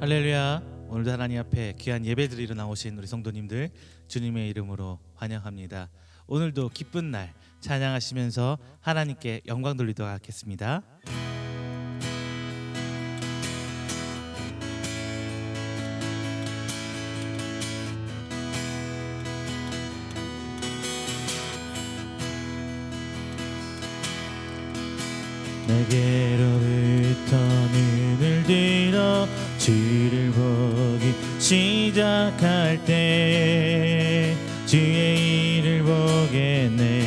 할렐루야. 오늘도 하나님 앞에 귀한 예배드리러 나오신 우리 성도님들 주님의 이름으로 환영합니다. 오늘도 기쁜 날 찬양하시면서 하나님께 영광 돌리도록 하겠습니다. 내게로부터 눈을 들어 주를 보기 시작할 때 주의 일을 보겠네.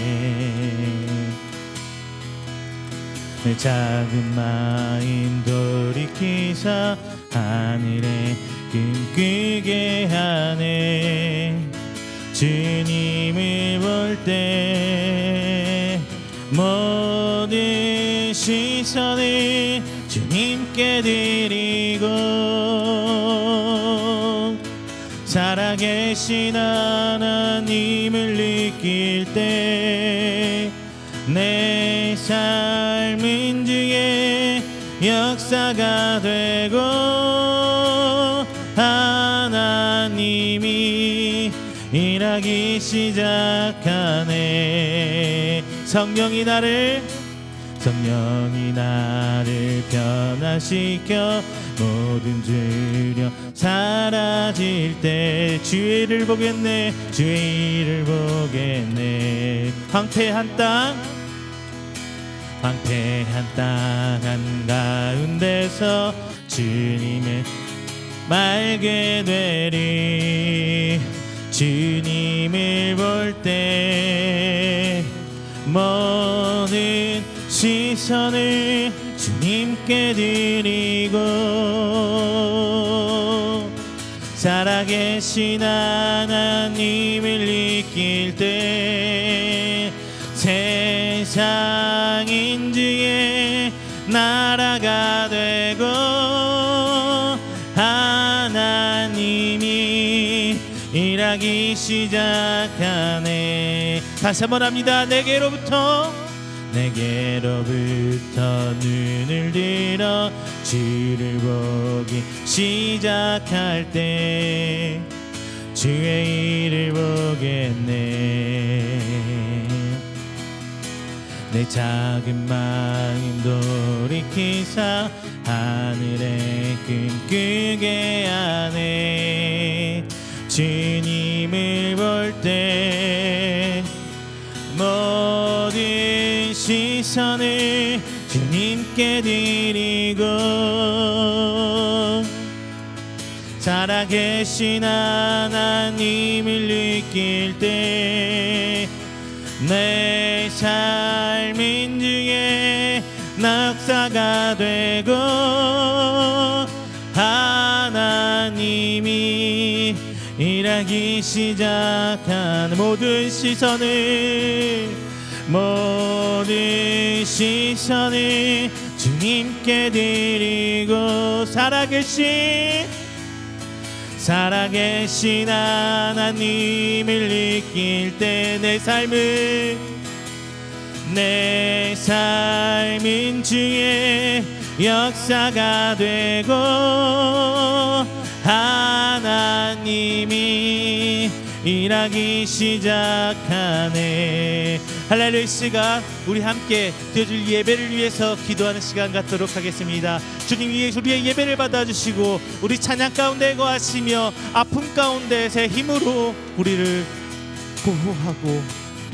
내 작은 마음 돌이키사 하늘에 꿈꾸게 하네. 주님을 볼 때 모든 시선을 주님께 드리고 살아계신 하나님을 느낄 때 내 삶은 주의 역사가 되고 하나님이 일하기 시작하네. 성령이 나를 변화시켜 모든 주려 사라질 때 주의 일을 보겠네. 주의 일을 보겠네. 황폐한 땅 한가운데서 주님의 말게 되리. 주님을 볼 때 모든 시선을 주님께 드리고 살아계신 하나님을 느낄 때 세상인 주의 나라가 되고 하나님이 일하기 시작하네. 다시 한번 합니다. 내게로부터 눈을 들어 주를 보기 시작할 때 주의 일을 보겠네. 내 작은 마음 돌이키사 하늘에 꿈꾸게 하네. 주님을 볼 때 모든 시선을 주님께 드리고 살아계신 하나님을 느낄 때 내 삶인 주의 역사가 되고 하나님이 일하기 시작한 모든 시선을 주님께 드리고 살아계신 하나님을 느낄 때 내 삶인 주의 역사가 되고 하나님이 일하기 시작하네. 할렐루야. 이 시간 우리 함께 드려줄 예배를 위해서 기도하는 시간 갖도록 하겠습니다. 주님 위에 우리의 예배를 받아주시고 우리 찬양 가운데 거하시며 아픔 가운데의 힘으로 우리를 보호하고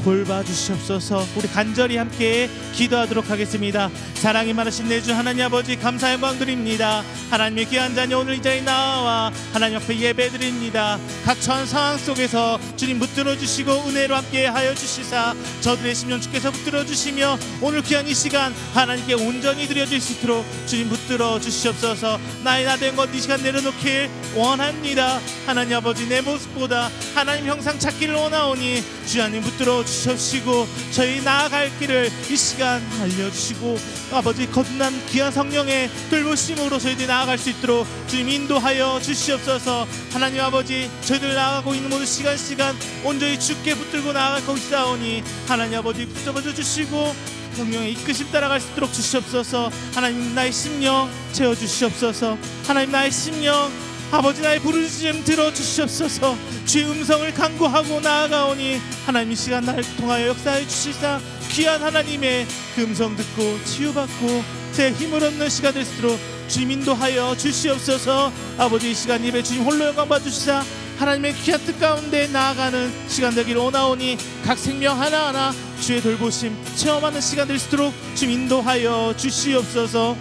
돌봐주시옵소서. 우리 간절히 함께 기도하도록 하겠습니다. 사랑이 많으신 내 주 하나님 아버지 감사 영광 드립니다. 하나님의 귀한 자녀 오늘 이 자리에 나와 하나님 앞에 예배 드립니다. 각 처한 상황 속에서 주님 붙들어 주시고 은혜로 함께 하여 주시사 저들의 심령 주께서 붙들어 주시며 오늘 귀한 이 시간 하나님께 온전히 드려질 수 있도록 주님 붙들어 주시옵소서. 나의 나 된 것 이 시간 내려놓길 원합니다. 하나님 아버지 내 모습보다 하나님 형상 찾기를 원하오니 주님 붙들어 주시옵시고 저희 나아갈 길을 이 시간 알려주시고 아버지 거듭난 귀한 성령의 돌보심으로 저희들이 나아갈 수 있도록 주님 인도하여 주시옵소서. 하나님 아버지 저희들 나아가고 있는 모든 시간 온전히 주께 붙들고 나아갈 것이다오니 하나님 아버지 붙잡아 주시고 성령의 이끄심 따라갈 수 있도록 주시옵소서. 하나님 나의 심령 채워주시옵소서. 하나님 나의 심령 아버지 나의 부르짖음 들어주시옵소서. 주의 음성을 간구하고 나아가오니 하나님 이 시간 나를 통하여 역사해 주시사 귀한 하나님의 그 음성 듣고 치유받고 제 힘을 얻는 시간 될 수 있도록 주님 인도하여 주시옵소서. 아버지 이 시간 예배 주님 홀로 영광 받으시사 하나님의 귀한 뜻 가운데 나아가는 시간 되기를 원하오니 각 생명 하나하나 주의 돌보심 체험하는 시간 될 수 있도록 주님 인도하여 주시옵소서.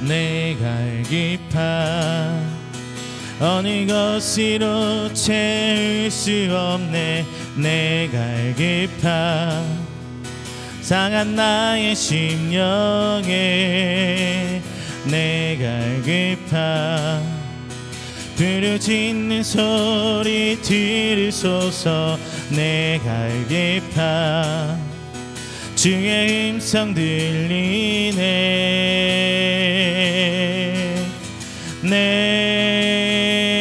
내 갈기파 어느 것으로 채울 수 없네. 내 갈기파 상한 나의 심령에 내 갈기파 부르짖는 소리 들으소서. 내 갈기파 주의 음성 들리네.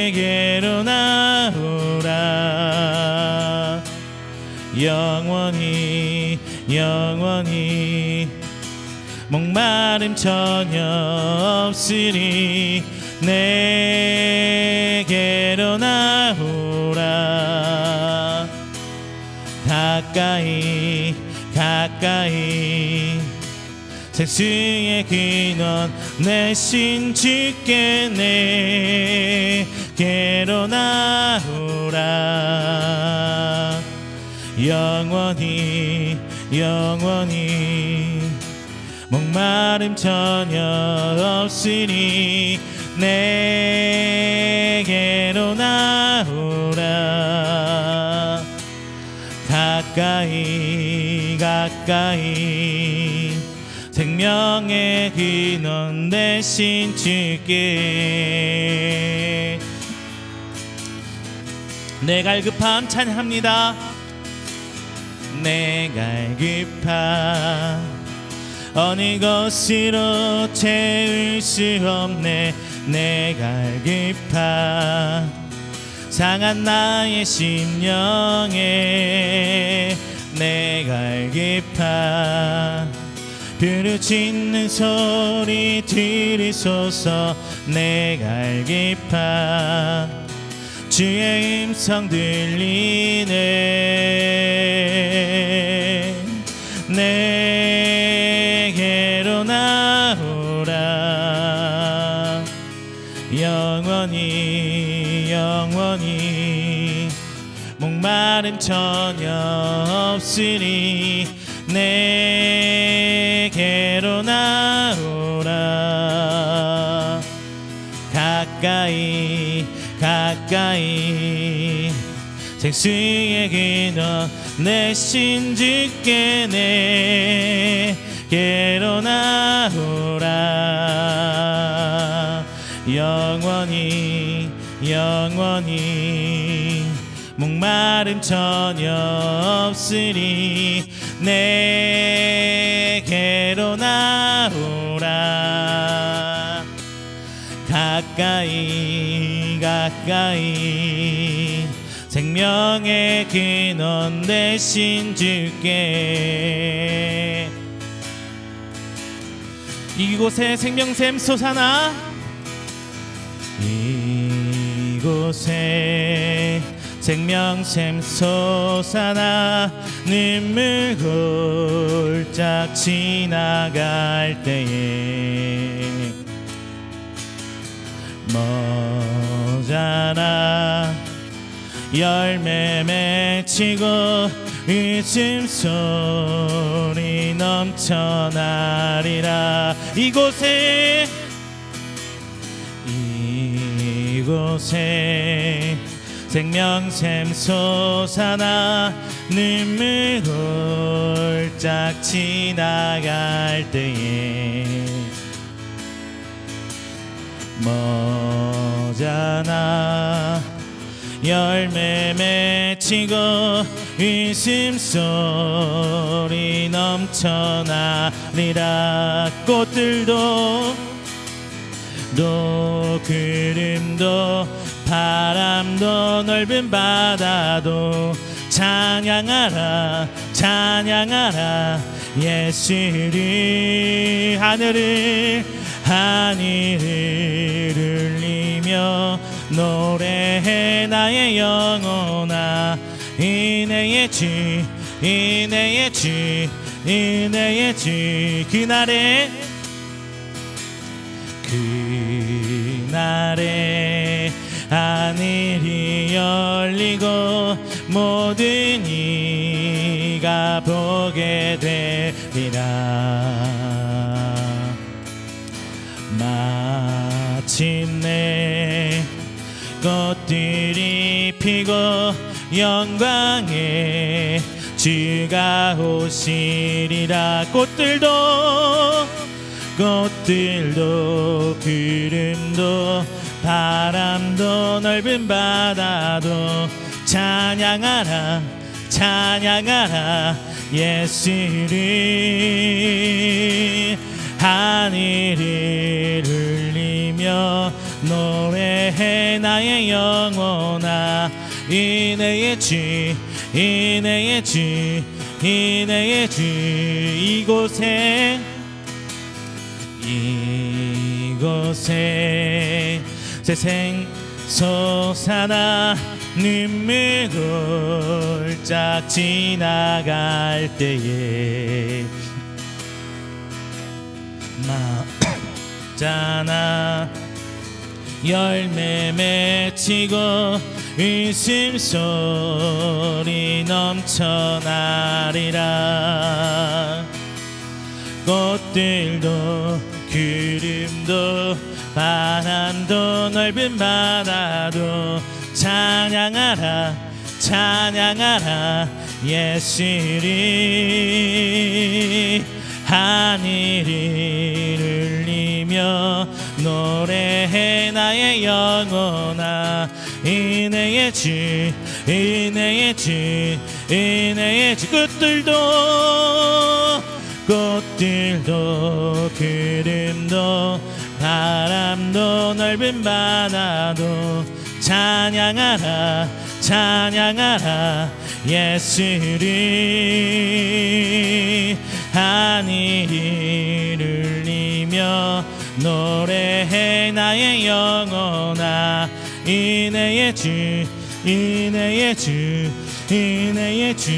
내게로 나오라. 영원히 영원히 목마름 전혀 없으리. 내게로 나오라. 가까이 가까이 생수의 근원 내신 주께 내게로 나오라. 영원히 영원히 목마름 전혀 없으니 내게로 나오라. 가까이 가까이 생명의 근원 되신 주께 내 갈급함 찬양합니다. 내 갈급함 어느 것으로 채울 수 없네. 내 갈급함 상한 나의 심령에 내 갈급함 부르짖는 소리 들으소서. 내 갈기파 주의 음성 들리네. 내게로 나오라. 영원히 영원히 목마름 전혀 없으니 내게로 나오라. 가까이 가까이 생수의 근원 내신 주께 내게로 나오라. 영원히 영원히 목마름 전혀 없으리. 내게로 나오라. 가까이 가까이 생명의 근원 되신 주께 이곳에 생명샘 솟아나. 이곳에 생명샘 솟아나. 눈물 골짝 지나갈 때에 모자라 열매 맺히고 웃음소리 넘쳐나리라. 이곳에 생명샘 솟아나. 눈물 골짝 지나갈 때에 모자나 열매 맺히고 웃음소리 넘쳐나리라. 꽃들도 또 구름도 바람도 넓은 바다도 찬양하라 찬양하라 예수를 하늘을 울리며 노래해 나의 영혼아 은혜의 주 은혜의 주 은혜의 주 그날에 하늘이 열리고 모든 이가 보게 되리라 마침내 꽃들이 피고 영광의 주가 오시리라 꽃들도 구름도 바람도 넓은 바다도 찬양하라 찬양하라 예수를 하늘을 울리며 노래해 나의 영혼아 은혜의 주 은혜의 주 은혜의 주 이곳에 세생 솟아나 눈물 골짝 지나갈 때에 맞잖아 열매 맺히고 웃음소리 넘쳐나리라 꽃들도 구름도 바람도 넓은 바다도 찬양하라 찬양하라 예수를 하늘을 울리며 노래해 나의 영혼아 은혜의 주 은혜의 주 은혜의 주 꽃들도 구름도 바람도 넓은 바다도 찬양하라 찬양하라 예수를 하늘을 울리며 노래해 나의 영혼아 은혜의 주 은혜의 주 은혜의 주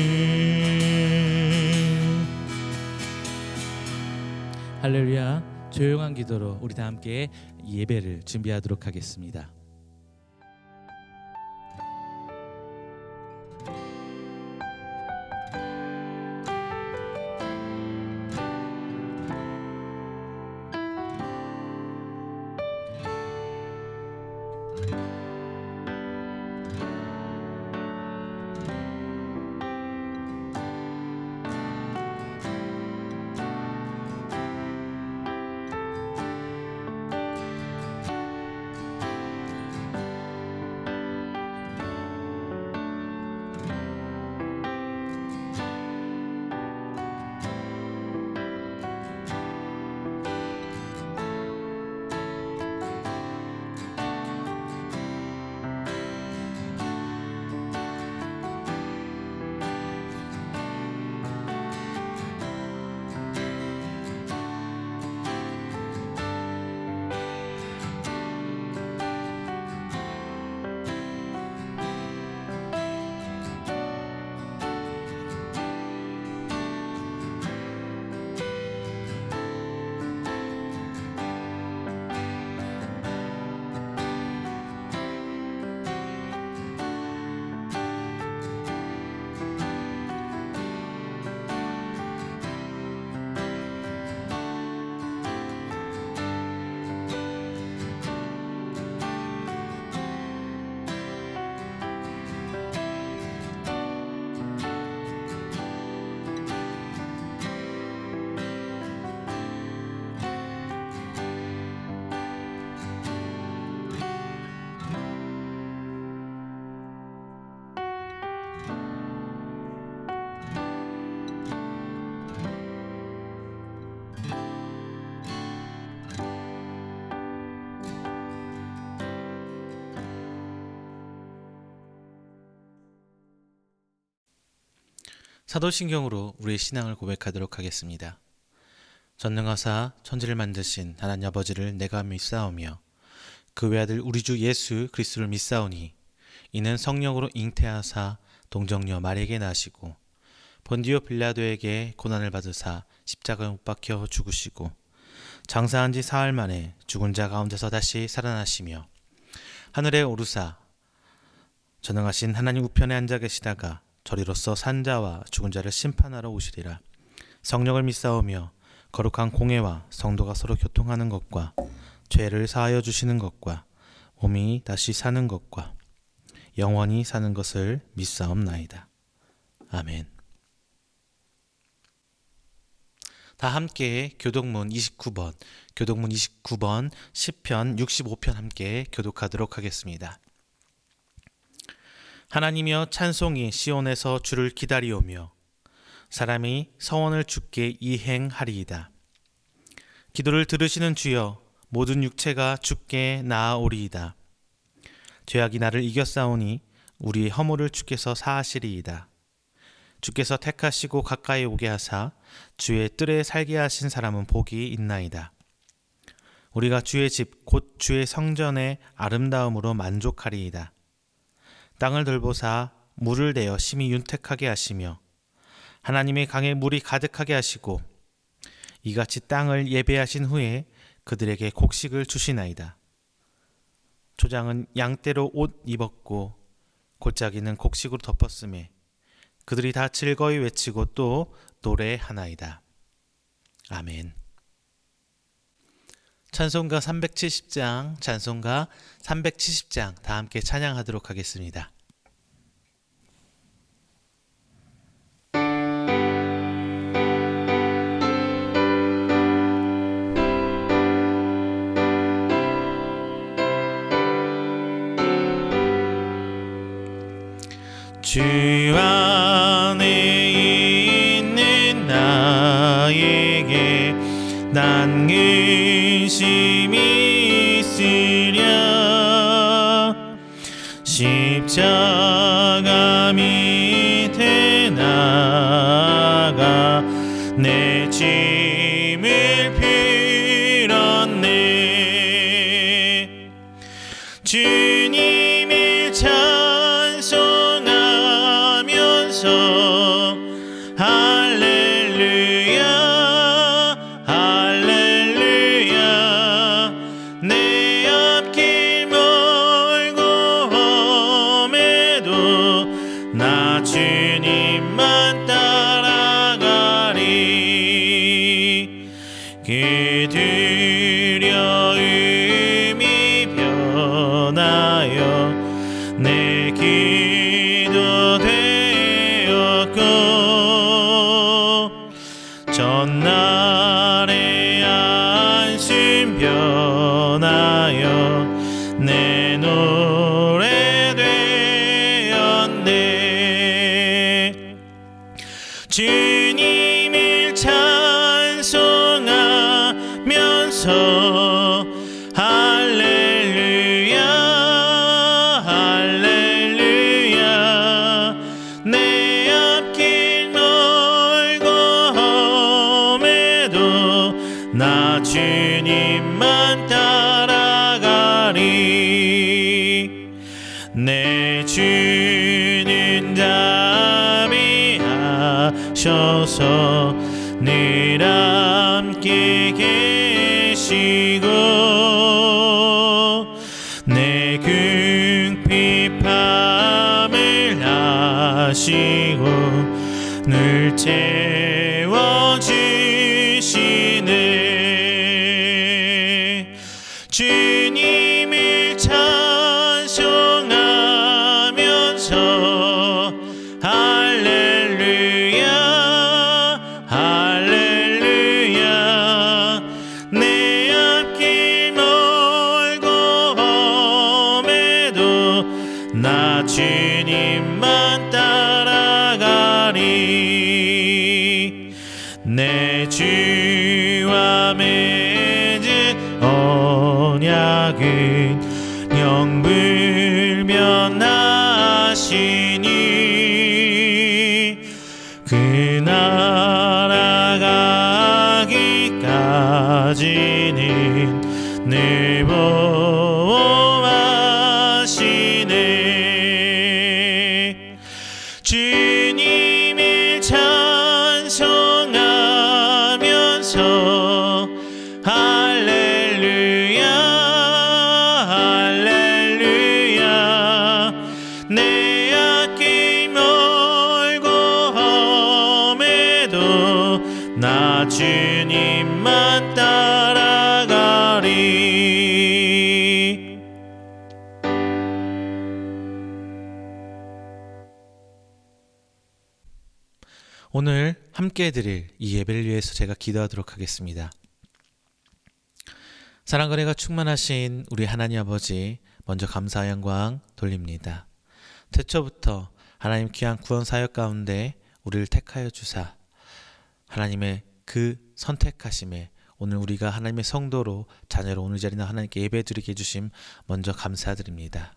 할렐루야. 조용한 기도로 우리 다 함께 예배를 준비하도록 하겠습니다. 사도신경으로 우리의 신앙을 고백하도록 하겠습니다. 전능하사 천지를 만드신 하나님 아버지를 내가 믿사오며 그 외아들 우리 주 예수 그리스도를 믿사오니 이는 성령으로 잉태하사 동정녀 마리에게 나시고 본디오 빌라도에게 고난을 받으사 십자가에 못 박혀 죽으시고 장사한 지 사흘 만에 죽은 자 가운데서 다시 살아나시며 하늘에 오르사 전능하신 하나님 우편에 앉아 계시다가 저리로서 산 자와 죽은 자를 심판하러 오시리라. 성령을 믿사오며 거룩한 공회와 성도가 서로 교통하는 것과 죄를 사하여 주시는 것과 몸이 다시 사는 것과 영원히 사는 것을 믿사옵나이다. 아멘. 다 함께 교독문 29번 시편 65편 함께 교독하도록 하겠습니다. 하나님이여 찬송이 시온에서 주를 기다리오며 사람이 서원을 주께 이행하리이다. 기도를 들으시는 주여 모든 육체가 주께 나아오리이다. 죄악이 나를 이겼사오니 우리의 허물을 주께서 사하시리이다. 주께서 택하시고 가까이 오게 하사 주의 뜰에 살게 하신 사람은 복이 있나이다. 우리가 주의 집 곧 주의 성전의 아름다움으로 만족하리이다. 땅을 돌보사 물을 내어 심히 윤택하게 하시며 하나님의 강에 물이 가득하게 하시고 이같이 땅을 예배하신 후에 그들에게 곡식을 주시나이다. 초장은 양떼로 옷 입었고 골짜기는 곡식으로 덮었음에 그들이 다 즐거이 외치고 또 노래하나이다. 아멘. 찬송가 370장 다 함께 찬양하도록 하겠습니다. 주 안에 있는 나에게 난 근심이 있으랴. 십자가 밑에 나가 내 짐을 풀었네. 주님을 찬송하면서 할렐루야 할렐루야. 내 앞길 멀고 험해도 나 주님만 따라가리. 그 두려움이 변하여 내 기도 되었고 전날의 안심 변하여 내 노래 되었네. 주님을 찬송하면서 할렐루야 할렐루야. 내 앞길 멀고 험해도 나 주님만 따라가리. 내 주는 자비하셔서 늘 함께 계시고 내 궁핍함을 아시고 늘 채워주시네. 주님을 찬송하면서 할렐루야 할렐루야. 내 앞길 멀고 험해도 나 주님만 따라가리. 내 주와 맺은 언약은 영불변하시니 그 따라가기까지는 늘 보호하시네. 주님을 찬송하면서 할렐루야 할렐루야. 내 앞길 멀고 험해도 나 주님만 따라가리. 오늘 함께 드릴 이 예배를 위해서 제가 기도하도록 하겠습니다. 사랑과 은혜가 충만하신 우리 하나님 아버지, 먼저 감사와 영광 돌립니다. 태초부터 하나님 귀한 구원 사역 가운데 우리를 택하여 주사 하나님의 그 선택하심에 오늘 우리가 하나님의 성도로 자녀로 오늘 자리나 하나님께 예배드리게 해주심 먼저 감사드립니다.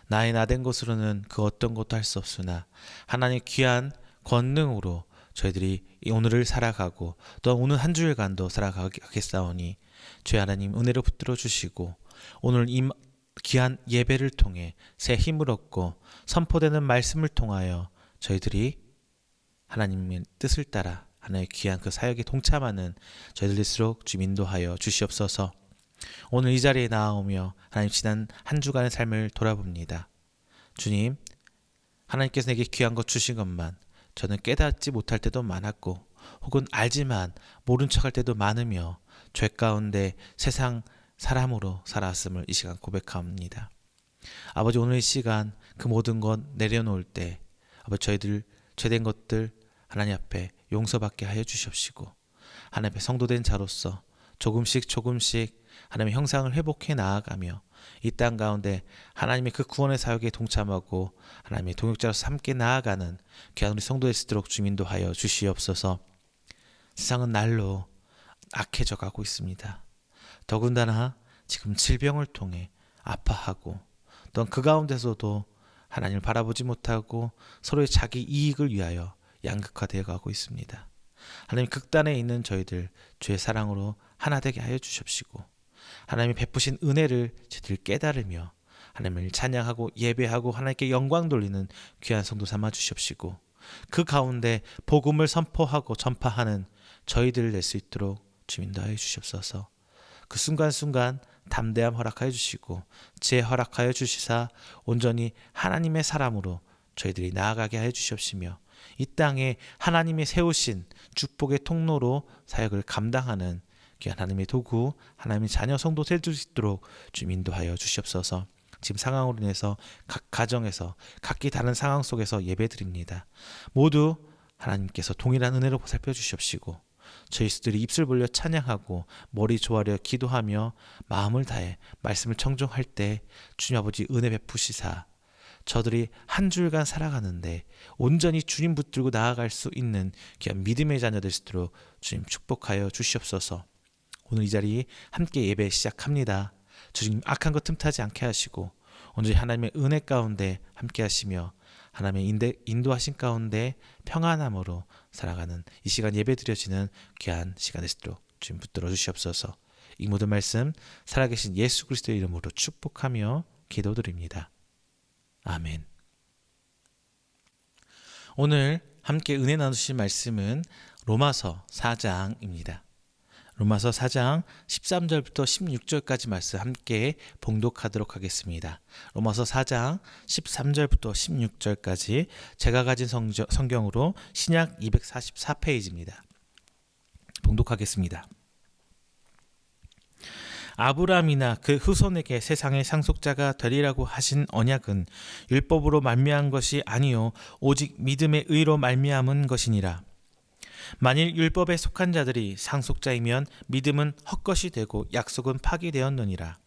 나의 나된 것으로는 그 어떤 것도 할 수 없으나 하나님의 귀한 권능으로 저희들이 오늘을 살아가고 또한 오늘 한 주일간도 살아가겠사오니 주의 하나님 은혜로 붙들어 주시고 오늘 이 귀한 예배를 통해 새 힘을 얻고 선포되는 말씀을 통하여 저희들이 하나님의 뜻을 따라 하나님의 귀한 그 사역에 동참하는 저희들 될수록 주님 인도하여 주시옵소서. 오늘 이 자리에 나아오며 하나님 지난 한 주간의 삶을 돌아봅니다. 주님, 하나님께서 내게 귀한 것 주신 것만 저는 깨닫지 못할 때도 많았고 혹은 알지만 모른 척할 때도 많으며 죄 가운데 세상 사람으로 살아왔음을 이 시간 고백합니다. 아버지, 오늘 이 시간 그 모든 것 내려놓을 때 아버지 저희들 죄된 것들 하나님 앞에 용서받게 하여 주시옵시고 하나님 앞에 성도된 자로서 조금씩 하나님의 형상을 회복해 나아가며 이 땅 가운데 하나님의 그 구원의 사역에 동참하고 하나님의 동역자로서 함께 나아가는 귀한 우리 성도될 수 있도록 주민도 하여 주시옵소서. 세상은 날로 악해져 가고 있습니다. 더군다나 지금 질병을 통해 아파하고 또한 그 가운데서도 하나님을 바라보지 못하고 서로의 자기 이익을 위하여 양극화되어 가고 있습니다. 하나님, 극단에 있는 저희들 주의 사랑으로 하나 되게 하여 주십시고 하나님이 베푸신 은혜를 저희들 깨달으며 하나님을 찬양하고 예배하고 하나님께 영광 돌리는 귀한 성도 삼아 주십시고 그 가운데 복음을 선포하고 전파하는 저희들을 낼 수 있도록 주님 인도하여 주시옵소서. 그 순간순간 담대함 허락하여 주시고 지혜 허락하여 주시사 온전히 하나님의 사람으로 저희들이 나아가게 하여 주시옵시며 이 땅에 하나님이 세우신 축복의 통로로 사역을 감당하는 귀한 하나님의 도구, 하나님의 자녀 성도 될 수 있도록 주님 인도하여 주시옵소서. 지금 상황으로 인해서 각 가정에서 각기 다른 상황 속에서 예배드립니다. 모두 하나님께서 동일한 은혜로 보살펴 주시옵시고 저희들이 입술 벌려 찬양하고 머리 조아려 기도하며 마음을 다해 말씀을 청종할 때 주님 아버지 은혜 베푸시사 저들이 한 주일간 살아가는데 온전히 주님 붙들고 나아갈 수 있는 귀한 믿음의 자녀 될 수 있도록 주님 축복하여 주시옵소서. 오늘 이 자리 함께 예배 시작합니다. 주님 악한 것 틈타지 않게 하시고 온전히 하나님의 은혜 가운데 함께 하시며 하나님의 인도하신 가운데 평안함으로 살아가는 이 시간 예배 드려지는 귀한 시간 될 수 있도록 주님 붙들어 주시옵소서. 이 모든 말씀 살아계신 예수 그리스도의 이름으로 축복하며 기도드립니다. 아멘. 오늘 함께 은혜 나누실 말씀은 로마서 4장입니다. 로마서 4장 13절부터 16절까지 말씀 함께 봉독하도록 하겠습니다. 로마서 4장 13절부터 16절까지 제가 가진 성경으로 신약 244페이지입니다. 봉독하겠습니다. 아브라함이나 그 후손에게 세상의 상속자가 되리라고 하신 언약은 율법으로 말미암은 것이 아니요 오직 믿음의 의로 말미암은 것이니라. 만일 율법에 속한 자들이 상속자이면 믿음은 헛것이 되고 약속은 파기되었느니라.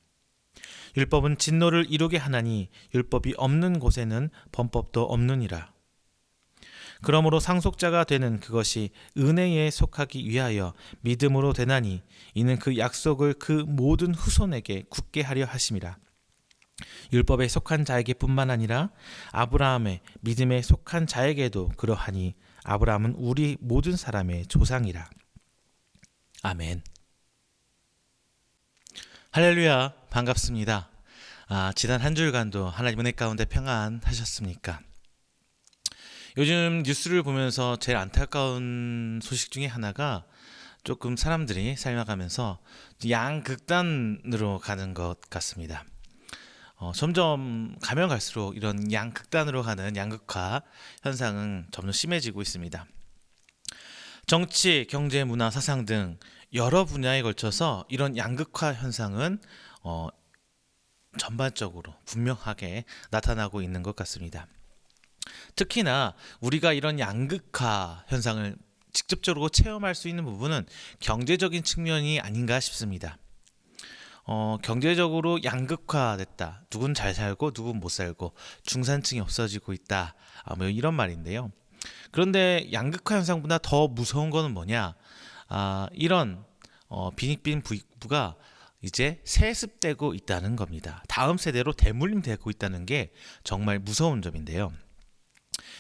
율법은 진노를 이루게 하나니 율법이 없는 곳에는 범법도 없느니라. 그러므로 상속자가 되는 그것이 은혜에 속하기 위하여 믿음으로 되나니 이는 그 약속을 그 모든 후손에게 굳게 하려 하심이라. 율법에 속한 자에게 뿐만 아니라 아브라함의 믿음에 속한 자에게도 그러하니 아브라함은 우리 모든 사람의 조상이라. 아멘. 할렐루야, 반갑습니다. 지난 한 주일간도 하나님 은혜 가운데 평안하셨습니까? 요즘 뉴스를 보면서 제일 안타까운 소식 중에 하나가 조금 사람들이 살아가면서 양극단으로 가는 것 같습니다. 점점 가면 갈수록 이런 양극단으로 가는 양극화 현상은 점점 심해지고 있습니다. 정치, 경제, 문화, 사상 등 여러 분야에 걸쳐서 이런 양극화 현상은 전반적으로 분명하게 나타나고 있는 것 같습니다. 특히나 우리가 이런 양극화 현상을 직접적으로 체험할 수 있는 부분은 경제적인 측면이 아닌가 싶습니다. 경제적으로 양극화됐다. 누군 잘 살고 누군 못 살고 중산층이 없어지고 있다. 뭐 이런 말인데요. 그런데 양극화 현상보다 더 무서운 거는 뭐냐? 이런 빈익빈 부가 이제 세습되고 있다는 겁니다. 다음 세대로 대물림되고 있다는 게 정말 무서운 점인데요.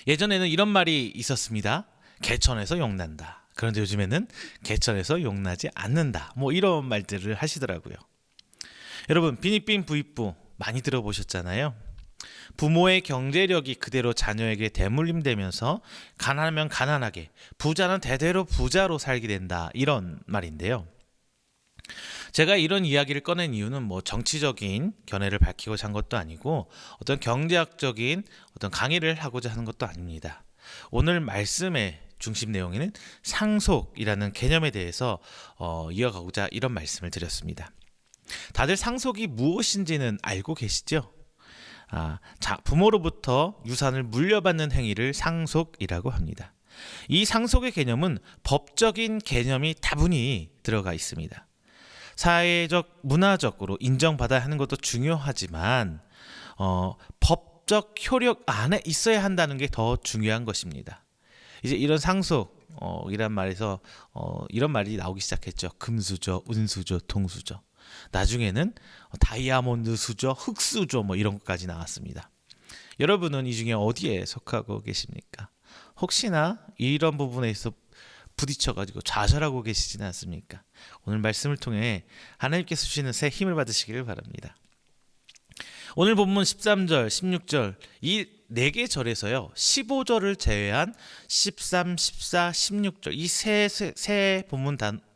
예전에는 이런 말이 있었습니다. 개천에서 용난다. 그런데 요즘에는 개천에서 용나지 않는다. 뭐 이런 말들을 하시더라고요. 여러분, 빈익빈 부익부 많이 들어보셨잖아요. 부모의 경제력이 그대로 자녀에게 대물림되면서 가난하면 가난하게, 부자는 대대로 부자로 살게 된다. 이런 말인데요. 제가 이런 이야기를 꺼낸 이유는 뭐 정치적인 견해를 밝히고자 한 것도 아니고 어떤 경제학적인 어떤 강의를 하고자 하는 것도 아닙니다. 오늘 말씀의 중심 내용에는 상속이라는 개념에 대해서 이어가고자 이런 말씀을 드렸습니다. 다들 상속이 무엇인지는 알고 계시죠? 부모로부터 유산을 물려받는 행위를 상속이라고 합니다. 이 상속의 개념은 법적인 개념이 다분히 들어가 있습니다. 사회적, 문화적으로 인정받아야 하는 것도 중요하지만 법적 효력 안에 있어야 한다는 게 더 중요한 것입니다. 이제 이런 상속이란 말에서 이런 말이 나오기 시작했죠. 금수저, 은수저, 동수저. 나중에는 다이아몬드 수저, 흑수저 뭐 이런 것까지 나왔습니다. 여러분은 이 중에 어디에 속하고 계십니까? 혹시나 이런 부분에 있어 부딪혀가지고 좌절하고 계시지는 않습니까? 오늘 말씀을 통해 하나님께서 주시는 새 힘을 받으시기를 바랍니다. 오늘 본문 13절, 16절 이 4개 절에서요 15절을 제외한 13, 14, 16절 이 세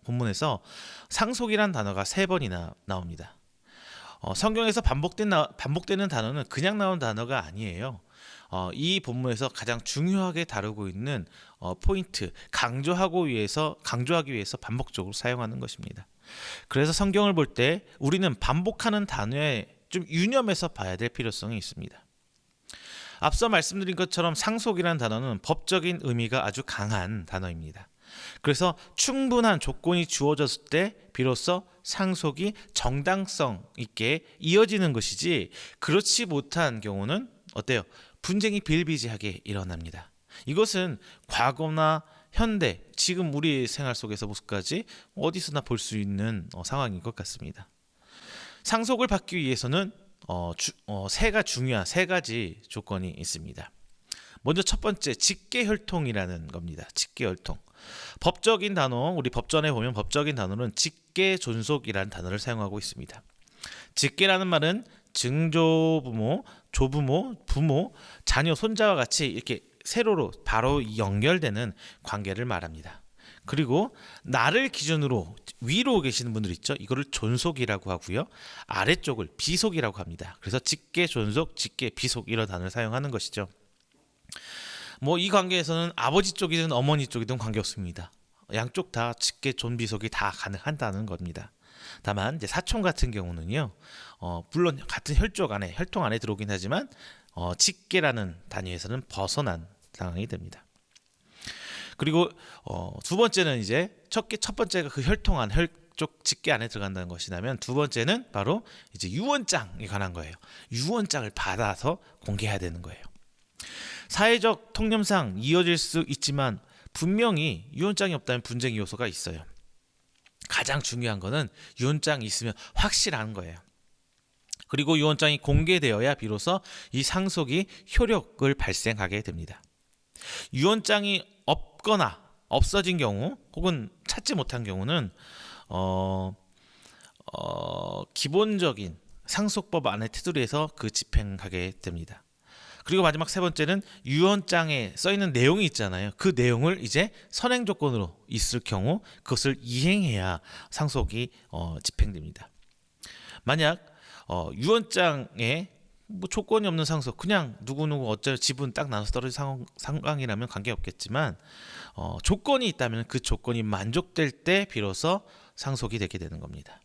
본문에서 상속이란 단어가 3번이나 나옵니다. 성경에서 반복되는 단어는 그냥 나온 단어가 아니에요. 이 본문에서 가장 중요하게 다루고 있는 포인트, 강조하기 위해서 반복적으로 사용하는 것입니다. 그래서 성경을 볼 때 우리는 반복하는 단어에 좀 유념해서 봐야 될 필요성이 있습니다. 앞서 말씀드린 것처럼 상속이라는 단어는 법적인 의미가 아주 강한 단어입니다. 그래서 충분한 조건이 주어졌을 때 비로소 상속이 정당성 있게 이어지는 것이지 그렇지 못한 경우는 어때요? 분쟁이 비일비재하게 일어납니다. 이것은 과거나 현대, 지금 우리 생활 속에서 모습까지 어디서나 볼 수 있는 상황인 것 같습니다. 상속을 받기 위해서는 중요한 세 가지 조건이 있습니다. 먼저 첫 번째, 직계혈통이라는 겁니다. 직계혈통. 법적인 단어, 우리 법전에 보면 법적인 단어는 직계존속이라는 단어를 사용하고 있습니다. 직계라는 말은 증조부모, 조부모, 부모, 자녀, 손자와 같이 이렇게 세로로 바로 연결되는 관계를 말합니다. 그리고 나를 기준으로 위로 계시는 분들 있죠. 이거를 존속이라고 하고요. 아래쪽을 비속이라고 합니다. 그래서 직계, 존속, 직계, 비속 이런 단어를 사용하는 것이죠. 뭐 이 관계에서는 아버지 쪽이든 어머니 쪽이든 관계없습니다. 양쪽 다 직계, 존, 비속이 다 가능한다는 겁니다. 다만 이제 사촌 같은 경우는요. 물론 같은 혈통 안에 들어오긴 하지만 직계라는 단위에서는 벗어난 상황이 됩니다. 그리고 두 번째는 이제 첫 번째가 그 혈족 직계 안에 들어간다는 것이라면 두 번째는 바로 이제 유언장에 관한 거예요. 유언장을 받아서 공개해야 되는 거예요. 사회적 통념상 이어질 수 있지만 분명히 유언장이 없다면 분쟁 요소가 있어요. 가장 중요한 거는 유언장이 있으면 확실한 거예요. 그리고 유언장이 공개되어야 비로소 이 상속이 효력을 발생하게 됩니다. 유언장이 없거나 없어진 경우 혹은 찾지 못한 경우는 기본적인 상속법 안의 테두리에서 그 집행하게 됩니다. 그리고 마지막 세 번째는 유언장에 써 있는 내용이 있잖아요. 그 내용을 이제 선행 조건으로 있을 경우 그것을 이행해야 상속이 집행됩니다. 만약 유언장에 뭐 조건이 없는 상속, 그냥 누구누구 어쩔 지분 딱 나눠서 떨어진 상황이라면 관계없겠지만 조건이 있다면 그 조건이 만족될 때 비로소 상속이 되게 되는 겁니다.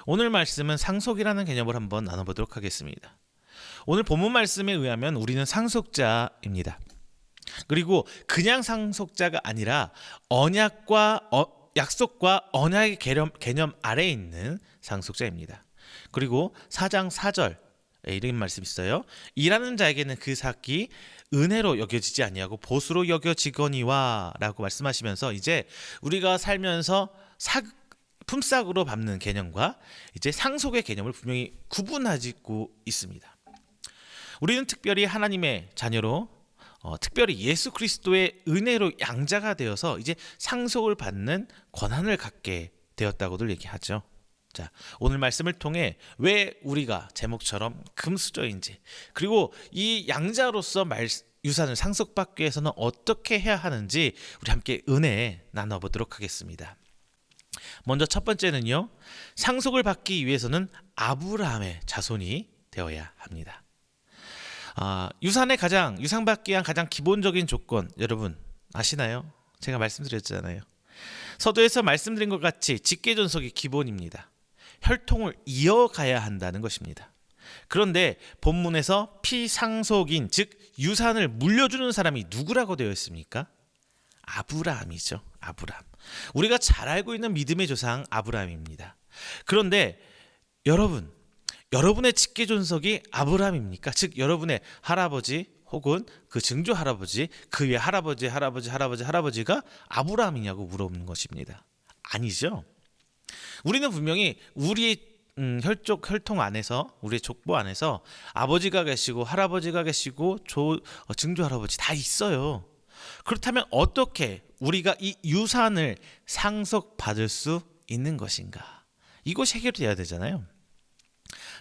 오늘 말씀은 상속이라는 개념을 한번 나눠보도록 하겠습니다. 오늘 본문 말씀에 의하면 우리는 상속자입니다. 그리고 그냥 상속자가 아니라 언약과 약속과 언약의 개념 아래에 있는 상속자입니다. 그리고 4장 4절 이런 말씀이 있어요. 일하는 자에게는 그 삭이 은혜로 여겨지지 아니하고 보수로 여겨지거니와 라고 말씀하시면서 이제 우리가 살면서 품삯으로 밟는 개념과 이제 상속의 개념을 분명히 구분하고 있습니다. 우리는 특별히 하나님의 자녀로 특별히 예수 그리스도의 은혜로 양자가 되어서 이제 상속을 받는 권한을 갖게 되었다고들 얘기하죠. 자, 오늘 말씀을 통해 왜 우리가 제목처럼 금수저인지, 그리고 이 양자로서 유산을 상속받기 위해서는 어떻게 해야 하는지 우리 함께 은혜 나눠보도록 하겠습니다. 먼저 첫 번째는요, 상속을 받기 위해서는 아브라함의 자손이 되어야 합니다. 유상받기 위한 가장 기본적인 조건, 여러분 아시나요? 제가 말씀드렸잖아요. 서두에서 말씀드린 것 같이 직계존속이 기본입니다. 혈통을 이어가야 한다는 것입니다. 그런데 본문에서 피상속인, 즉 유산을 물려주는 사람이 누구라고 되어 있습니까? 아브라함이죠. 아브라함. 우리가 잘 알고 있는 믿음의 조상 아브라함입니다. 그런데 여러분의 직계존속이 아브라함입니까? 즉 여러분의 할아버지 혹은 그 증조 할아버지, 그 위에 할아버지가 아브라함이냐고 물어보는 것입니다. 아니죠. 우리는 분명히 우리의 혈통 안에서, 우리의 족보 안에서 아버지가 계시고 할아버지가 계시고 증조 할아버지 다 있어요. 그렇다면 어떻게 우리가 이 유산을 상속받을 수 있는 것인가? 이것이 해결돼야 되잖아요.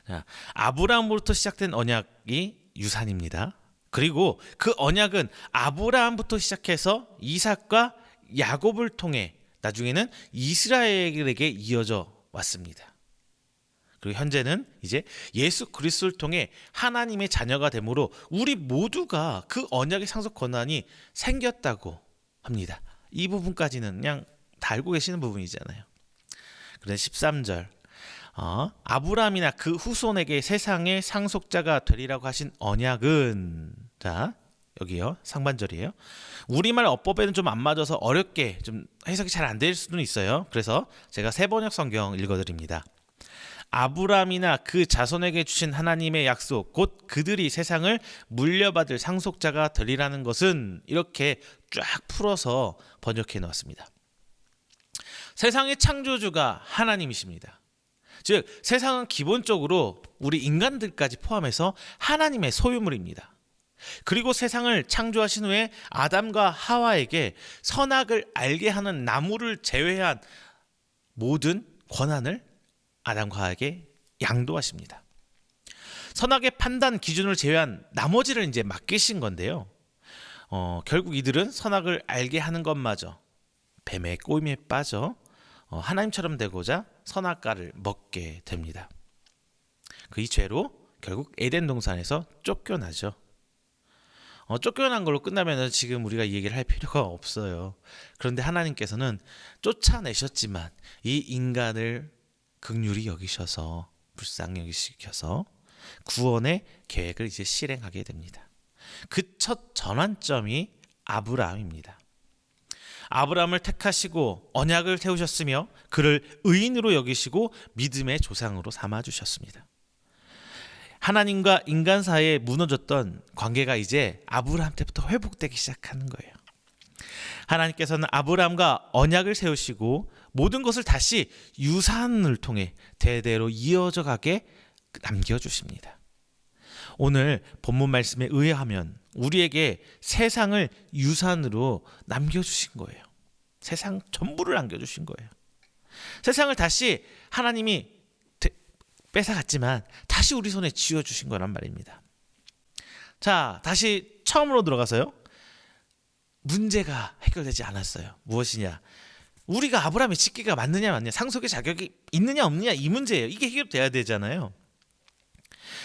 자, 아브라함으로부터 시작된 언약이 유산입니다. 그리고 그 언약은 아브라함부터 시작해서 이삭과 야곱을 통해 나중에는 이스라엘에게 이어져 왔습니다. 그리고 현재는 이제 예수 그리스도를 통해 하나님의 자녀가 되므로 우리 모두가 그 언약의 상속 권한이 생겼다고 합니다. 이 부분까지는 그냥 다 알고 계시는 부분이잖아요. 그런데 13절 아브라함이나 그 후손에게 세상의 상속자가 되리라고 하신 언약은, 자 여기요, 상반절이에요. 우리말 어법에는 좀 안 맞아서 어렵게 좀 해석이 잘 안 될 수는 있어요. 그래서 제가 세번역 성경 읽어드립니다. 아브라함이나 그 자손에게 주신 하나님의 약속, 곧 그들이 세상을 물려받을 상속자가 되리라는 것은, 이렇게 쫙 풀어서 번역해 놓았습니다. 세상의 창조주가 하나님이십니다. 즉 세상은 기본적으로 우리 인간들까지 포함해서 하나님의 소유물입니다. 그리고 세상을 창조하신 후에 아담과 하와에게 선악을 알게 하는 나무를 제외한 모든 권한을 아담과 하와에게 양도하십니다. 선악의 판단 기준을 제외한 나머지를 이제 맡기신 건데요. 결국 이들은 선악을 알게 하는 것마저 뱀의 꼬임에 빠져 하나님처럼 되고자 선악과를 먹게 됩니다. 이 죄로 결국 에덴 동산에서 쫓겨나죠. 쫓겨난 걸로 끝나면 지금 우리가 이 얘기를 할 필요가 없어요. 그런데 하나님께서는 쫓아내셨지만 이 인간을 긍휼히 여기셔서, 불쌍히 여기셔서 구원의 계획을 이제 실행하게 됩니다. 그 첫 전환점이 아브라함입니다. 아브라함을 택하시고 언약을 세우셨으며 그를 의인으로 여기시고 믿음의 조상으로 삼아주셨습니다. 하나님과 인간 사이에 무너졌던 관계가 이제 아브라함 때부터 회복되기 시작하는 거예요. 하나님께서는 아브라함과 언약을 세우시고 모든 것을 다시 유산을 통해 대대로 이어져 가게 남겨주십니다. 오늘 본문 말씀에 의하면 우리에게 세상을 유산으로 남겨주신 거예요. 세상 전부를 남겨주신 거예요. 세상을 다시 하나님이 뺏어갔지만 다시 우리 손에 쥐어주신 거란 말입니다. 자, 다시 처음으로 들어가서요. 문제가 해결되지 않았어요. 무엇이냐? 우리가 아브라함의 직계가 맞느냐 맞느냐, 상속의 자격이 있느냐 없느냐, 이 문제예요. 이게 해결돼야 되잖아요.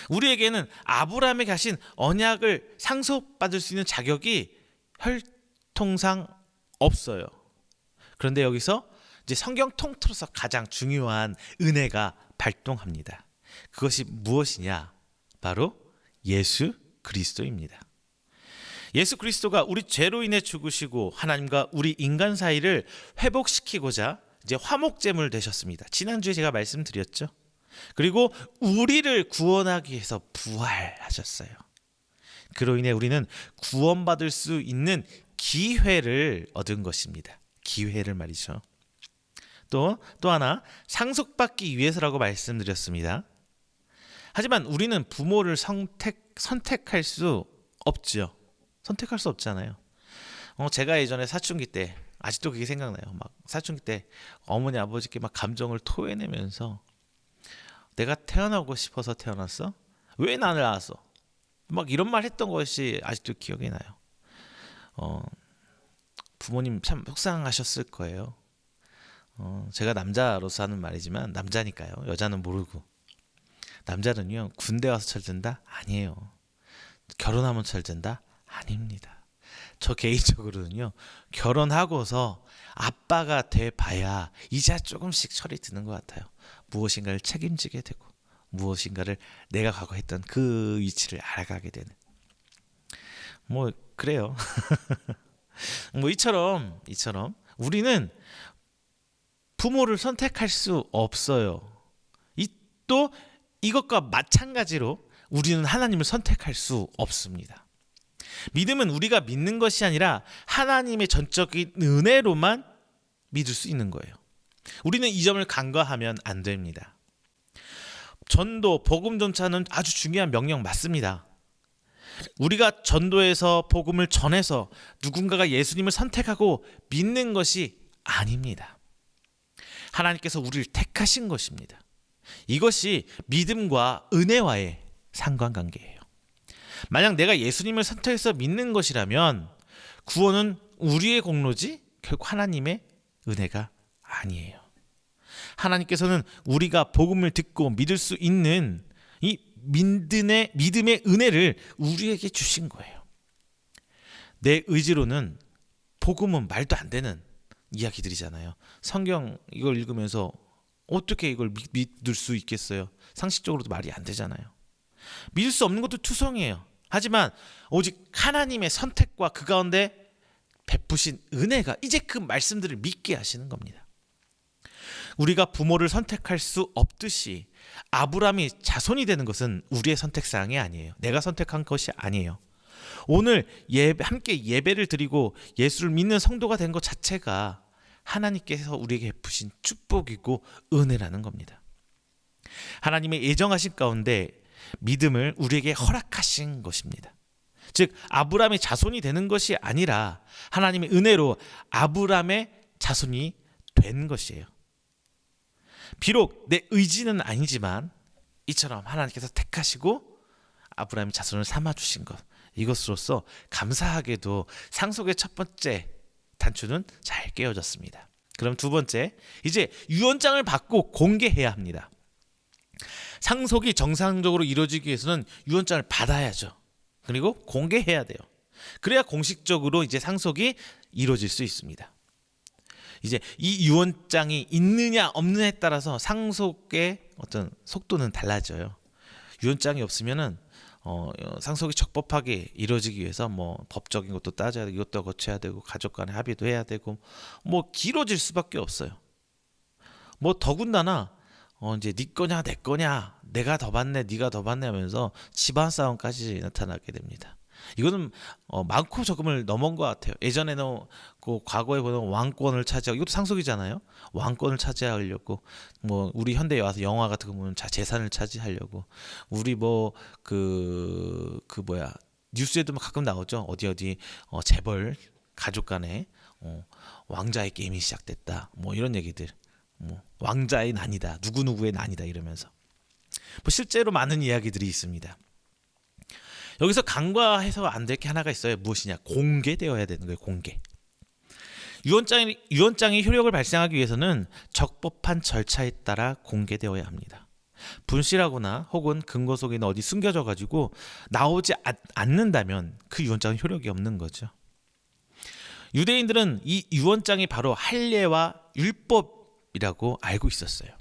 우리에게는 아브라함에게 하신 언약을 상속받을 수 있는 자격이 혈통상 없어요. 그런데 여기서 이제 성경 통틀어서 가장 중요한 은혜가 발동합니다. 그것이 무엇이냐? 바로 예수 그리스도입니다. 예수 그리스도가 우리 죄로 인해 죽으시고 하나님과 우리 인간 사이를 회복시키고자 이제 화목제물 되셨습니다. 지난주에 제가 말씀드렸죠. 그리고 우리를 구원하기 위해서 부활하셨어요. 그로 인해 우리는 구원받을 수 있는 기회를 얻은 것입니다. 기회를 말이죠. 또 하나 상속받기 위해서라고 말씀드렸습니다. 하지만 우리는 부모를 선택할 수 없죠. 선택할 수 없잖아요. 제가 예전에 사춘기 때 아직도 그게 생각나요. 막 사춘기 때 어머니 아버지께 막 감정을 토해내면서 내가 태어나고 싶어서 태어났어? 왜 나를 낳았어? 막 이런 말 했던 것이 아직도 기억이 나요. 부모님 참 속상하셨을 거예요. 제가 남자로서 하는 말이지만 남자니까요. 여자는 모르고. 남자는요, 군대 와서 철든다? 아니에요. 결혼하면 철든다? 아닙니다. 저 개인적으로는요, 결혼하고서 아빠가 돼봐야 이제 조금씩 철이 드는 것 같아요. 무엇인가를 책임지게 되고 무엇인가를 내가 과거했던 그 위치를 알아가게 되는, 뭐 그래요. 뭐 이처럼 우리는 부모를 선택할 수 없어요. 또 이것과 마찬가지로 우리는 하나님을 선택할 수 없습니다. 믿음은 우리가 믿는 것이 아니라 하나님의 전적인 은혜로만 믿을 수 있는 거예요. 우리는 이 점을 간과하면 안 됩니다. 전도, 복음 전차는 아주 중요한 명령 맞습니다. 우리가 전도해서 복음을 전해서 누군가가 예수님을 선택하고 믿는 것이 아닙니다. 하나님께서 우리를 택하신 것입니다. 이것이 믿음과 은혜와의 상관관계예요. 만약 내가 예수님을 선택해서 믿는 것이라면 구원은 우리의 공로지 결국 하나님의 은혜가 아니에요. 하나님께서는 우리가 복음을 듣고 믿을 수 있는 이 믿음의 은혜를 우리에게 주신 거예요. 내 의지로는 복음은 말도 안 되는 이야기들이잖아요. 성경 이걸 읽으면서 어떻게 이걸 믿을 수 있겠어요? 상식적으로도 말이 안 되잖아요. 믿을 수 없는 것도 투성이에요. 하지만 오직 하나님의 선택과 그 가운데 베푸신 은혜가 이제 그 말씀들을 믿게 하시는 겁니다. 우리가 부모를 선택할 수 없듯이 아브라함이 자손이 되는 것은 우리의 선택사항이 아니에요. 내가 선택한 것이 아니에요. 오늘 함께 예배를 드리고 예수를 믿는 성도가 된 것 자체가 하나님께서 우리에게 베푸신 축복이고 은혜라는 겁니다. 하나님의 예정하신 가운데 믿음을 우리에게 허락하신 것입니다. 즉 아브라함의 자손이 되는 것이 아니라 하나님의 은혜로 아브라함의 자손이 된 것이에요. 비록 내 의지는 아니지만 이처럼 하나님께서 택하시고 아브라함의 자손을 삼아주신 것, 이것으로서 감사하게도 상속의 첫 번째 단추는 잘 깨어졌습니다. 그럼 두 번째, 이제 유언장을 받고 공개해야 합니다. 상속이 정상적으로 이루어지기 위해서는 유언장을 받아야죠. 그리고 공개해야 돼요. 그래야 공식적으로 이제 상속이 이루어질 수 있습니다. 이제 이 유언장이 있느냐 없느냐에 따라서 상속의 어떤 속도는 달라져요. 유언장이 없으면은 상속이 적법하게 이루어지기 위해서 뭐 법적인 것도 따져야 되고 이것도 거쳐야 되고 가족 간에 합의도 해야 되고 뭐 길어질 수밖에 없어요. 뭐 더군다나 이제 네 거냐 내 거냐, 내가 더 받네 네가 더 받네 하면서 집안 싸움까지 나타나게 됩니다. 이거는 많고 적음을 넘은 것 같아요. 예전에는 그 과거에 보면 왕권을 차지하고, 이것도 상속이잖아요. 왕권을 차지하려고 뭐 우리 현대에 와서 영화 같은 거 보면 재산을 차지하려고, 우리 뭐 그 뭐야 뉴스에도 가끔 나오죠. 어디 재벌 가족 간에 왕자의 게임이 시작됐다. 뭐 이런 얘기들. 뭐 왕자의 난이다. 누구누구의 난이다 이러면서. 뭐 실제로 많은 이야기들이 있습니다. 여기서 간과해서 안 될 게 하나가 있어요. 무엇이냐? 공개되어야 되는 거예요. 공개. 유언장이 효력을 발생하기 위해서는 적법한 절차에 따라 공개되어야 합니다. 분실하거나 혹은 근거 속에 있는 어디 숨겨져 가지고 나오지 않는다면 그 유언장은 효력이 없는 거죠. 유대인들은 이 유언장이 바로 할례와 율법이라고 알고 있었어요.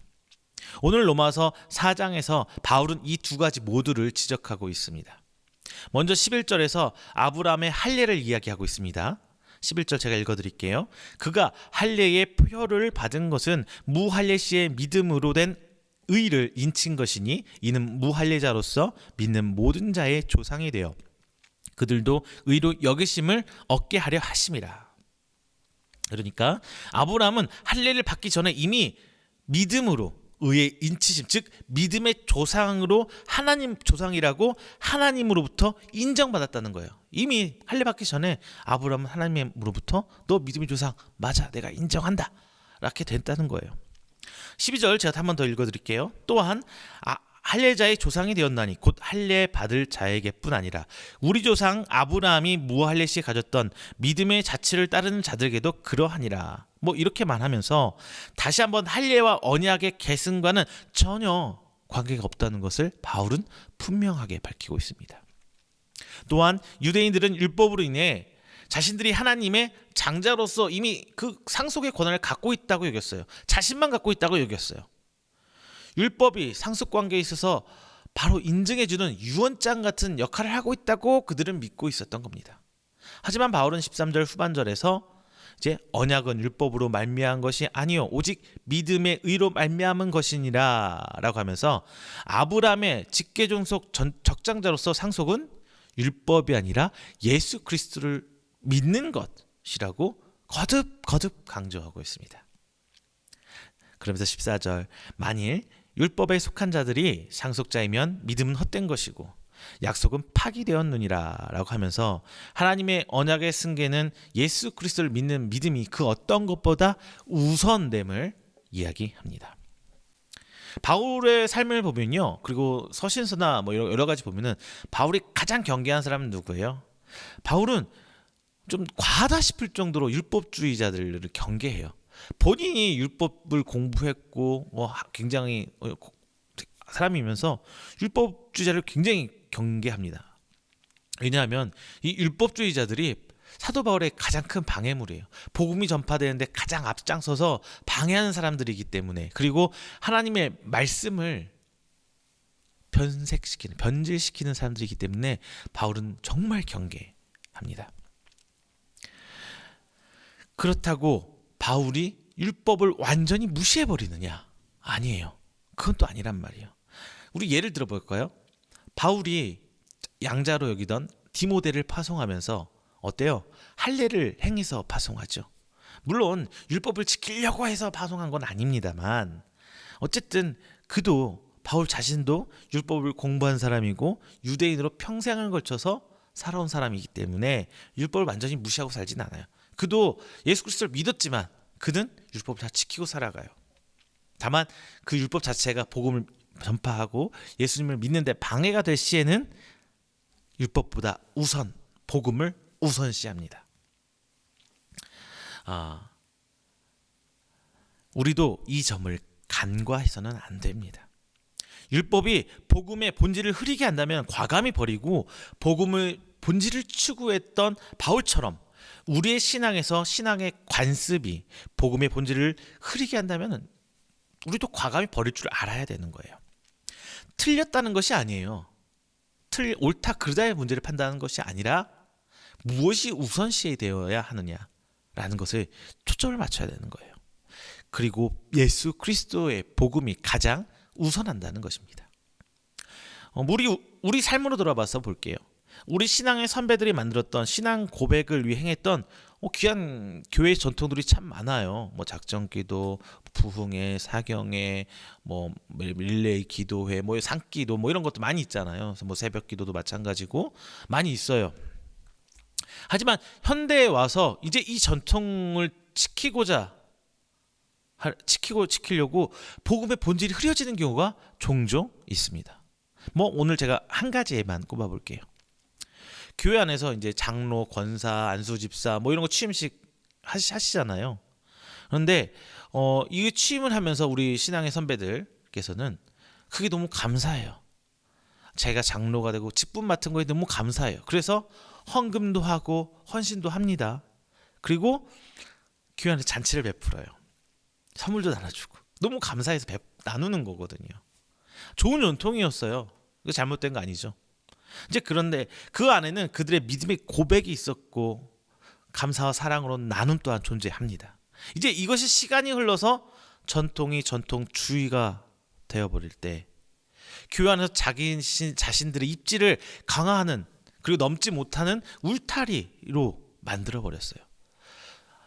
오늘 로마서 4장에서 바울은 이 두 가지 모두를 지적하고 있습니다. 먼저 11절에서 아브라함의 할례를 이야기하고 있습니다. 11절 제가 읽어드릴게요. 그가 할례의 표를 받은 것은 무할례 시의 믿음으로 된 의를 인친 것이니 이는 무할례자로서 믿는 모든 자의 조상이 되어 그들도 의로 여기심을 얻게 하려 하심이라. 그러니까 아브라함은 할례를 받기 전에 이미 믿음으로 의의 인치심, 즉 믿음의 조상으로 하나님 조상이라고 하나님으로부터 인정받았다는 거예요. 이미 할례 받기 전에 아브라함은 하나님으로부터 너 믿음의 조상 맞아, 내가 인정한다 이렇게 됐다는 거예요. 12절 제가 한 번 더 읽어드릴게요. 또한 할례자의 조상이 되었나니 곧 할례 받을 자에게뿐 아니라 우리 조상 아브라함이 무할례 시에 가졌던 믿음의 자치를 따르는 자들에게도 그러하니라. 뭐 이렇게만 하면서 다시 한번 할례와 언약의 계승과는 전혀 관계가 없다는 것을 바울은 분명하게 밝히고 있습니다. 또한 유대인들은 율법으로 인해 자신들이 하나님의 장자로서 이미 그 상속의 권한을 갖고 있다고 여겼어요. 자신만 갖고 있다고 여겼어요. 율법이 상속관계에 있어서 바로 인증해주는 유언장 같은 역할을 하고 있다고 그들은 믿고 있었던 겁니다. 하지만 바울은 13절 후반절에서 이제 언약은 율법으로 말미암은 것이 아니요 오직 믿음의 의로 말미암은 것이니라 라고 하면서 아브라함의 직계종속 적장자로서 상속은 율법이 아니라 예수 그리스도를 믿는 것이라고 거듭 강조하고 있습니다. 그러면서 14절 만일 율법에 속한 자들이 상속자이면 믿음은 헛된 것이고 약속은 파기되었느니라 라고 하면서 하나님의 언약의 승계는 예수 그리스도를 믿는 믿음이 그 어떤 것보다 우선됨을 이야기합니다. 바울의 삶을 보면요, 그리고 서신서나 뭐 여러 가지 보면은 바울이 가장 경계한 사람은 누구예요? 바울은 좀 과하다 싶을 정도로 율법주의자들을 경계해요. 본인이 율법을 공부했고 굉장히 사람이면서 율법주의자를 굉장히 경계합니다. 왜냐하면 이 율법주의자들이 사도 바울의 가장 큰 방해물이에요. 복음이 전파되는데 가장 앞장서서 방해하는 사람들이기 때문에, 그리고 하나님의 말씀을 변질시키는 사람들이기 때문에 바울은 정말 경계합니다. 그렇다고 바울이 율법을 완전히 무시해버리느냐? 아니에요. 그건 또 아니란 말이에요. 우리 예를 들어볼까요? 바울이 양자로 여기던 디모데를 파송하면서 어때요? 할례를 행해서 파송하죠. 물론 율법을 지키려고 해서 파송한 건 아닙니다만 어쨌든 그도 바울 자신도 율법을 공부한 사람이고 유대인으로 평생을 걸쳐서 살아온 사람이기 때문에 율법을 완전히 무시하고 살진 않아요. 그도 예수 그리스도를 믿었지만 그는 율법을 다 지키고 살아가요. 다만 그 율법 자체가 복음을 전파하고 예수님을 믿는 데 방해가 될 시에는 율법보다 우선 복음을 우선시합니다. 우리도 이 점을 간과해서는 안 됩니다. 율법이 복음의 본질을 흐리게 한다면 과감히 버리고 복음의 본질을 추구했던 바울처럼 우리의 신앙에서 신앙의 관습이 복음의 본질을 흐리게 한다면 우리도 과감히 버릴 줄 알아야 되는 거예요. 틀렸다는 것이 아니에요. 옳다 그르다의 문제를 판단하는 것이 아니라 무엇이 우선시해야 되어야 하느냐라는 것에 초점을 맞춰야 되는 거예요. 그리고 예수 그리스도의 복음이 가장 우선한다는 것입니다. 우리 삶으로 돌아봐서 볼게요. 우리 신앙의 선배들이 만들었던 신앙 고백을 위해 행했던 귀한 교회 전통들이 참 많아요. 뭐 작전기도, 부흥회, 사경회, 뭐 릴레이 기도회, 뭐 산기도 뭐 이런 것도 많이 있잖아요. 그래서 뭐 새벽기도도 마찬가지고 많이 있어요. 하지만 현대에 와서 이제 이 전통을 지키려고 복음의 본질이 흐려지는 경우가 종종 있습니다. 뭐 오늘 제가 한 가지에만 꼽아볼게요. 교회 안에서 이제 장로, 권사, 안수집사 뭐 이런 거 취임식 하시잖아요. 그런데 이 취임을 하면서 우리 신앙의 선배들께서는 그게 너무 감사해요. 제가 장로가 되고 직분 맡은 거에 너무 감사해요. 그래서 헌금도 하고 헌신도 합니다. 그리고 교회 안에 잔치를 베풀어요. 선물도 나눠주고 너무 감사해서 나누는 거거든요. 좋은 전통이었어요. 이거 잘못된 거 아니죠. 이제 그런데 그 안에는 그들의 믿음의 고백이 있었고 감사와 사랑으로 나눔 또한 존재합니다. 이제 이것이 시간이 흘러서 전통이 전통주의가 되어버릴 때 교회 안에서 자신들의 입지를 강화하는 그리고 넘지 못하는 울타리로 만들어버렸어요.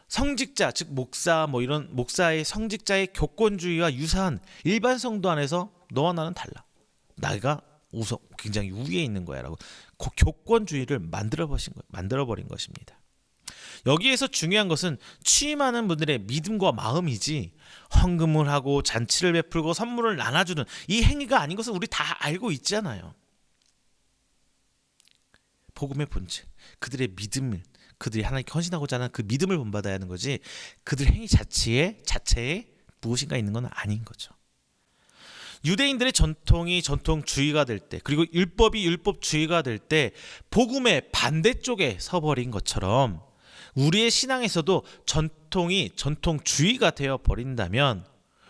성직자 즉 목사 뭐 이런 목사의 성직자의 교권주의와 유사한 일반 성도 안에서 너와 나는 달라. 나가 우선 굉장히 우위에 있는 거야라고 교권주의를 만들어버린 것입니다. 여기에서 중요한 것은 취임하는 분들의 믿음과 마음이지 헌금을 하고 잔치를 베풀고 선물을 나눠주는 이 행위가 아닌 것은 우리 다 알고 있잖아요. 복음의 본질, 그들의 믿음을 그들이 하나님께 헌신하고자 하는 그 믿음을 본받아야 하는 거지 그들 행위 자체에 무엇인가 있는 건 아닌 거죠. 유대인들의 전통이 전통주의가 될 때 그리고 율법이 율법주의가 될 때 복음의 반대쪽에 서버린 것처럼 우리의 신앙에서도 전통이 전통주의가 되어버린다면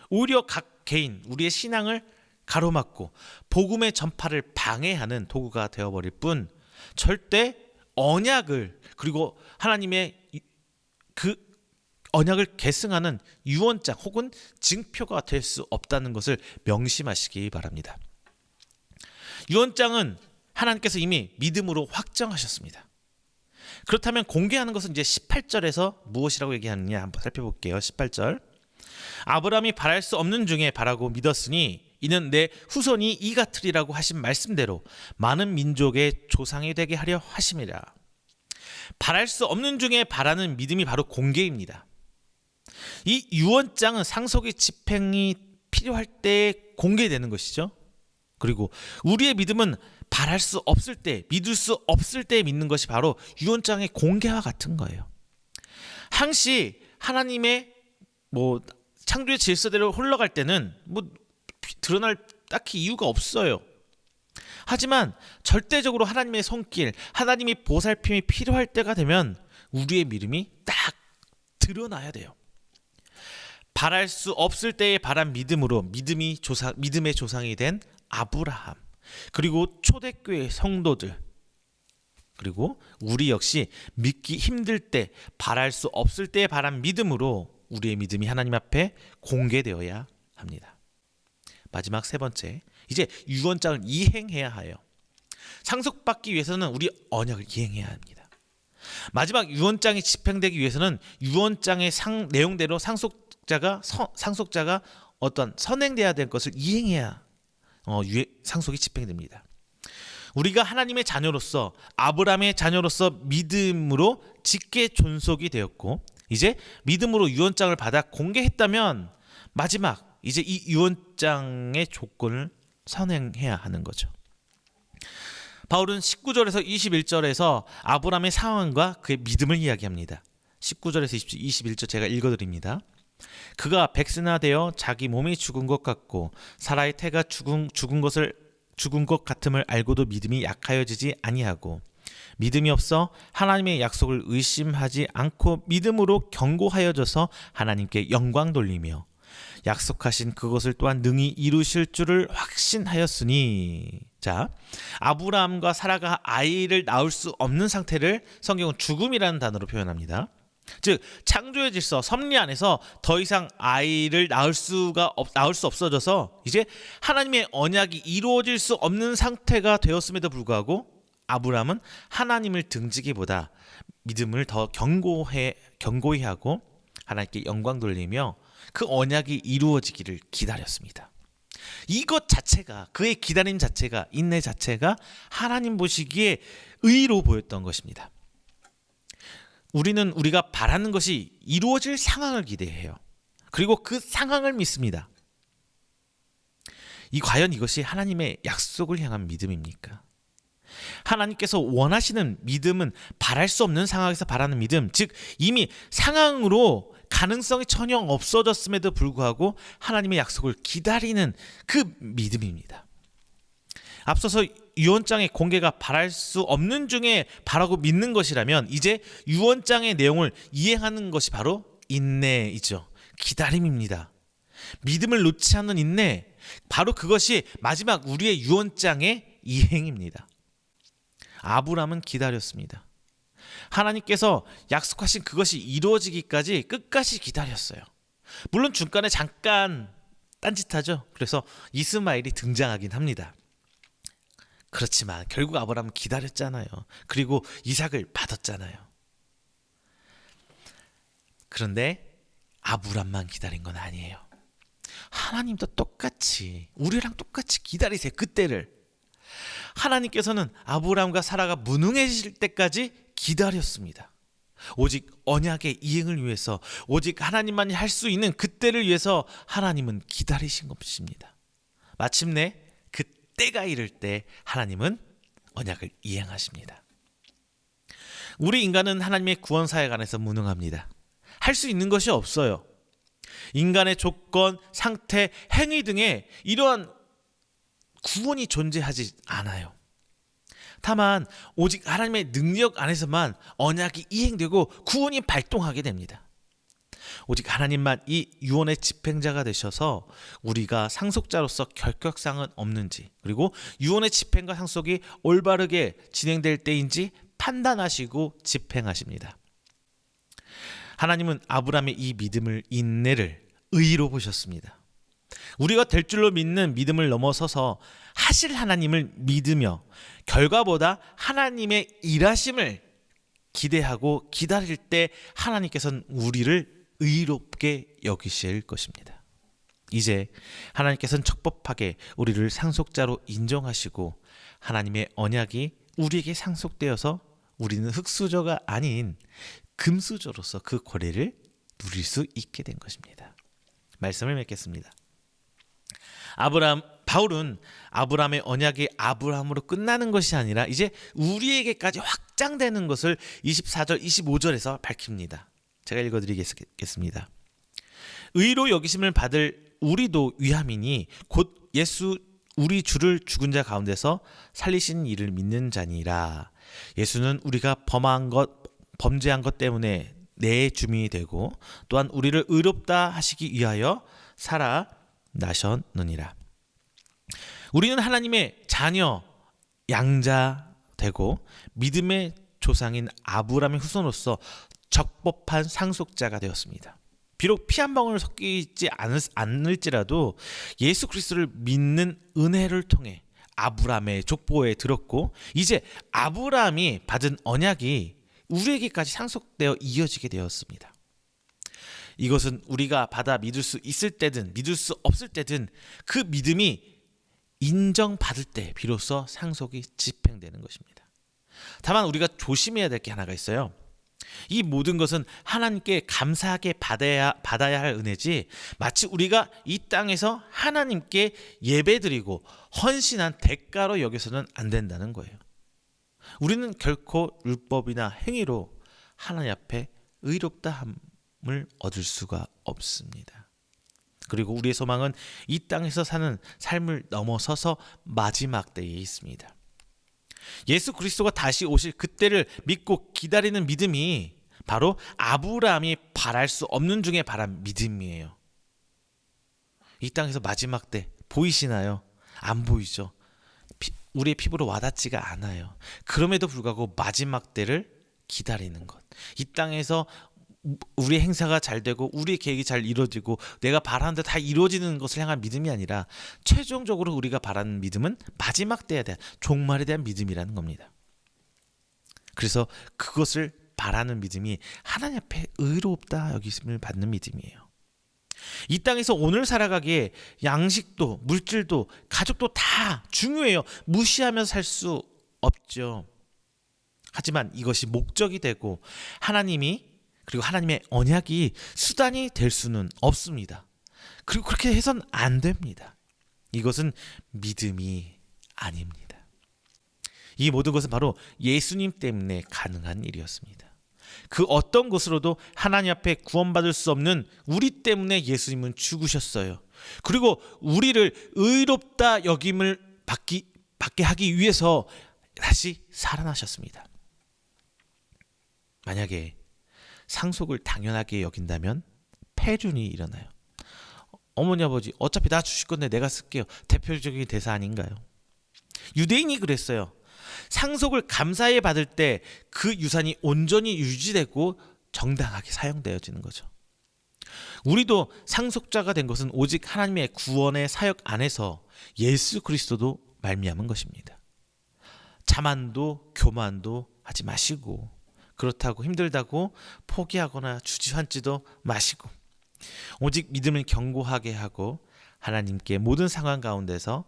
오히려 각 개인 우리의 신앙을 가로막고 복음의 전파를 방해하는 도구가 되어버릴 뿐 절대 언약을 그리고 하나님의 그 언약을 계승하는 유언장 혹은 증표가 될 수 없다는 것을 명심하시기 바랍니다. 유언장은 하나님께서 이미 믿음으로 확정하셨습니다. 그렇다면 공개하는 것은 이제 18절에서 무엇이라고 얘기하느냐 한번 살펴볼게요. 18절 아브라함이 바랄 수 없는 중에 바라고 믿었으니 이는 내 후손이 이 같으리라고 하신 말씀대로 많은 민족의 조상이 되게 하려 하심이라. 바랄 수 없는 중에 바라는 믿음이 바로 공개입니다. 이 유언장은 상속의 집행이 필요할 때 공개되는 것이죠. 그리고 우리의 믿음은 바랄 수 없을 때, 믿을 수 없을 때 믿는 것이 바로 유언장의 공개와 같은 거예요. 항시 하나님의 창조의 질서대로 흘러갈 때는 드러날 딱히 이유가 없어요. 하지만 절대적으로 하나님의 손길, 하나님의 보살핌이 필요할 때가 되면 우리의 믿음이 딱 드러나야 돼요. 바랄 수 없을 때에 바란 믿음으로 믿음의 조상이 된 아브라함 그리고 초대교회 성도들 그리고 우리 역시 믿기 힘들 때 바랄 수 없을 때에 바란 믿음으로 우리의 믿음이 하나님 앞에 공개되어야 합니다. 마지막 세 번째, 이제 유언장을 이행해야 해요. 상속받기 위해서는 우리 언약을 이행해야 합니다. 마지막 유언장이 집행되기 위해서는 유언장의 내용대로 상속자가 어떤 선행돼야 될 것을 이행해야 상속이 집행됩니다. 우리가 하나님의 자녀로서 아브라함의 자녀로서 믿음으로 직계 존속이 되었고 이제 믿음으로 유언장을 받아 공개했다면 마지막 이제 이 유언장의 조건을 선행해야 하는 거죠. 바울은 19절에서 21절에서 아브라함의 상황과 그의 믿음을 이야기합니다. 19절에서 21절 제가 읽어드립니다. 그가 백세나 되어 자기 몸이 죽은 것 같고 사라의 태가 죽은 것 같음을 알고도 믿음이 약하여지지 아니하고 믿음이 없어 하나님의 약속을 의심하지 않고 믿음으로 견고하여져서 하나님께 영광 돌리며 약속하신 그것을 또한 능히 이루실 줄을 확신하였으니. 자, 아브라함과 사라가 아이를 낳을 수 없는 상태를 성경은 죽음이라는 단어로 표현합니다. 즉 창조의 질서 섭리 안에서 더 이상 아이를 낳을 수 없어져서 이제 하나님의 언약이 이루어질 수 없는 상태가 되었음에도 불구하고 아브라함은 하나님을 등지기보다 믿음을 더 견고히 하고 하나님께 영광 돌리며 그 언약이 이루어지기를 기다렸습니다. 이것 자체가, 그의 기다림 자체가, 인내 자체가 하나님 보시기에 의로 보였던 것입니다. 우리는 우리가 바라는 것이 이루어질 상황을 기대해요. 그리고 그 상황을 믿습니다. 과연 이것이 하나님의 약속을 향한 믿음입니까? 하나님께서 원하시는 믿음은 바랄 수 없는 상황에서 바라는 믿음, 즉 이미 상황으로 가능성이 전혀 없어졌음에도 불구하고 하나님의 약속을 기다리는 그 믿음입니다. 앞서서 유언장의 공개가 바랄 수 없는 중에 바라고 믿는 것이라면 이제 유언장의 내용을 이행하는 것이 바로 인내이죠. 기다림입니다. 믿음을 놓지 않는 인내, 바로 그것이 마지막 우리의 유언장의 이행입니다. 아브라함은 기다렸습니다. 하나님께서 약속하신 그것이 이루어지기까지 끝까지 기다렸어요. 물론 중간에 잠깐 딴짓하죠. 그래서 이스마엘이 등장하긴 합니다. 그렇지만 결국 아브라함은 기다렸잖아요. 그리고 이삭을 받았잖아요. 그런데 아브라함만 기다린 건 아니에요. 하나님도 똑같이, 우리랑 똑같이 기다리세요. 그때를. 하나님께서는 아브라함과 사라가 무능해질 때까지 기다렸습니다. 오직 언약의 이행을 위해서, 오직 하나님만이 할 수 있는 그때를 위해서 하나님은 기다리신 것입니다. 마침내 그 때가 이를 때 하나님은 언약을 이행하십니다. 우리 인간은 하나님의 구원 사역 안에서 무능합니다. 할 수 있는 것이 없어요. 인간의 조건, 상태, 행위 등의 이러한 구원이 존재하지 않아요. 다만 오직 하나님의 능력 안에서만 언약이 이행되고 구원이 발동하게 됩니다. 오직 하나님만 이 유언의 집행자가 되셔서 우리가 상속자로서 결격사항은 없는지, 그리고 유언의 집행과 상속이 올바르게 진행될 때인지 판단하시고 집행하십니다. 하나님은 아브라함의 이 믿음을, 인내를 의로 보셨습니다. 우리가 될 줄로 믿는 믿음을 넘어서서 하실 하나님을 믿으며 결과보다 하나님의 일하심을 기대하고 기다릴 때 하나님께서는 우리를 의롭게 여기실 것입니다. 이제 하나님께서는 적법하게 우리를 상속자로 인정하시고 하나님의 언약이 우리에게 상속되어서 우리는 흙수저가 아닌 금수저로서 그 권리를 누릴 수 있게 된 것입니다. 말씀을 맺겠습니다. 바울은 아브라함의 언약이 아브라함으로 끝나는 것이 아니라 이제 우리에게까지 확장되는 것을 24절, 25절에서 밝힙니다. 제가 읽어드리겠습니다. 의로 여기심을 받을 우리도 위함이니 곧 예수 우리 주를 죽은 자 가운데서 살리신 이를 믿는 자니라. 예수는 우리가 범죄한 것 때문에 내 주민이 되고 또한 우리를 의롭다 하시기 위하여 살아 나셨느니라. 우리는 하나님의 자녀, 양자 되고 믿음의 조상인 아브라함의 후손으로서 적법한 상속자가 되었습니다. 비록 피 한 방울 섞이지 않을지라도 예수 그리스도를 믿는 은혜를 통해 아브라함의 족보에 들었고 이제 아브라함이 받은 언약이 우리에게까지 상속되어 이어지게 되었습니다. 이것은 우리가 받아 믿을 수 있을 때든 믿을 수 없을 때든 그 믿음이 인정받을 때 비로소 상속이 집행되는 것입니다. 다만 우리가 조심해야 될 게 하나가 있어요. 이 모든 것은 하나님께 감사하게 받아야 할 은혜지 마치 우리가 이 땅에서 하나님께 예배드리고 헌신한 대가로 여겨서는 안 된다는 거예요. 우리는 결코 율법이나 행위로 하나님 앞에 의롭다함을 얻을 수가 없습니다. 그리고 우리의 소망은 이 땅에서 사는 삶을 넘어서서 마지막 때에 있습니다. 예수 그리스도가 다시 오실 그때를 믿고 기다리는 믿음이 바로 아브라함이 바랄 수 없는 중에 바란 믿음이에요. 이 땅에서 마지막 때 보이시나요? 안 보이죠. 우리의 피부로 와닿지가 않아요. 그럼에도 불구하고 마지막 때를 기다리는 것. 이 땅에서 우리의 행사가 잘 되고 우리의 계획이 잘 이루어지고 내가 바라는 데 다 이루어지는 것을 향한 믿음이 아니라 최종적으로 우리가 바라는 믿음은 마지막 때에 대한 종말에 대한 믿음이라는 겁니다. 그래서 그것을 바라는 믿음이 하나님 앞에 의롭다 여기심을 받는 믿음이에요. 이 땅에서 오늘 살아가기에 양식도 물질도 가족도 다 중요해요. 무시하며 살 수 없죠. 하지만 이것이 목적이 되고 하나님이 그리고 하나님의 언약이 수단이 될 수는 없습니다. 그리고 그렇게 해선 안 됩니다. 이것은 믿음이 아닙니다. 이 모든 것은 바로 예수님 때문에 가능한 일이었습니다. 그 어떤 것으로도 하나님 앞에 구원받을 수 없는 우리 때문에 예수님은 죽으셨어요. 그리고 우리를 의롭다 여김을 받게 하기 위해서 다시 살아나셨습니다. 만약에 상속을 당연하게 여긴다면 폐륜이 일어나요. 어머니 아버지 어차피 나 주실 건데 내가 쓸게요. 대표적인 대사 아닌가요? 유대인이 그랬어요. 상속을 감사히 받을 때 그 유산이 온전히 유지되고 정당하게 사용되어지는 거죠. 우리도 상속자가 된 것은 오직 하나님의 구원의 사역 안에서 예수 그리스도도 말미암은 것입니다. 자만도 교만도 하지 마시고, 그렇다고 힘들다고 포기하거나 주저앉지도 마시고, 오직 믿음을 견고하게 하고 하나님께 모든 상황 가운데서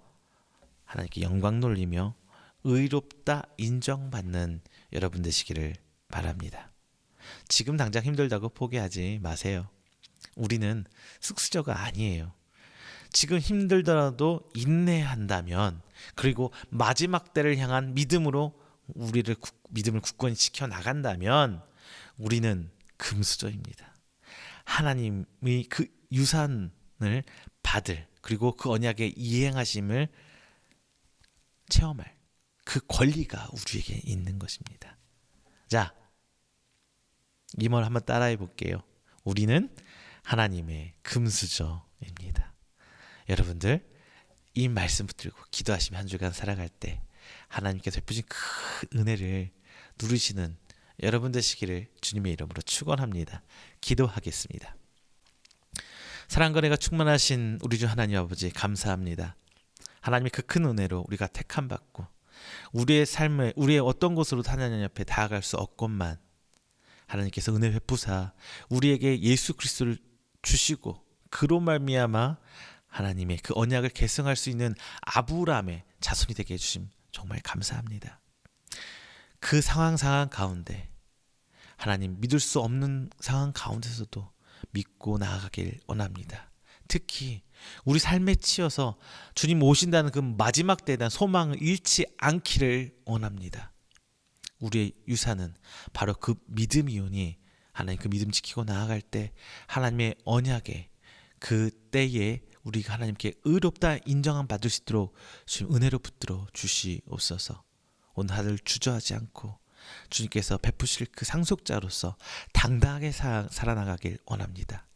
하나님께 영광 돌리며 의롭다 인정받는 여러분 되시기를 바랍니다. 지금 당장 힘들다고 포기하지 마세요. 우리는 쑥스저가 아니에요. 지금 힘들더라도 인내한다면, 그리고 마지막 때를 향한 믿음으로 믿음을 굳건히 지켜나간다면 우리는 금수저입니다. 하나님이 그 유산을 받을, 그리고 그 언약의 이행하심을 체험할 그 권리가 우리에게 있는 것입니다. 자, 이 말 한번 따라해 볼게요. 우리는 하나님의 금수저입니다. 여러분들 이 말씀 붙들고 기도하시며 한 주간 살아갈 때 하나님께서 베푸신 큰 은혜를 누리시는 여러분 되시기를 주님의 이름으로 축원합니다. 기도하겠습니다. 사랑과 은혜가 충만하신 우리 주 하나님 아버지, 감사합니다. 하나님의 그 큰 은혜로 우리가 택함 받고 우리의 삶에, 우리의 어떤 곳으로 하나님 앞에 다가갈 수 없건만 하나님께서 은혜 베푸사 우리에게 예수 그리스도를 주시고 그로 말미암아 하나님의 그 언약을 계승할 수 있는 아브라함의 자손이 되게 해주심 정말 감사합니다. 그 상황 가운데 하나님, 믿을 수 없는 상황 가운데서도 믿고 나아가길 원합니다. 특히 우리 삶에 치여서 주님 오신다는 그 마지막 때에 대한 소망을 잃지 않기를 원합니다. 우리의 유산은 바로 그 믿음이오니 하나님 그 믿음 지키고 나아갈 때 하나님의 언약에 그 때에 우리가 하나님께 의롭다 인정함 받을 수 있도록 주님 은혜로 붙들어 주시옵소서. 오늘 하늘 주저하지 않고 주님께서 베푸실 그 상속자로서 당당하게 살아나가길 원합니다.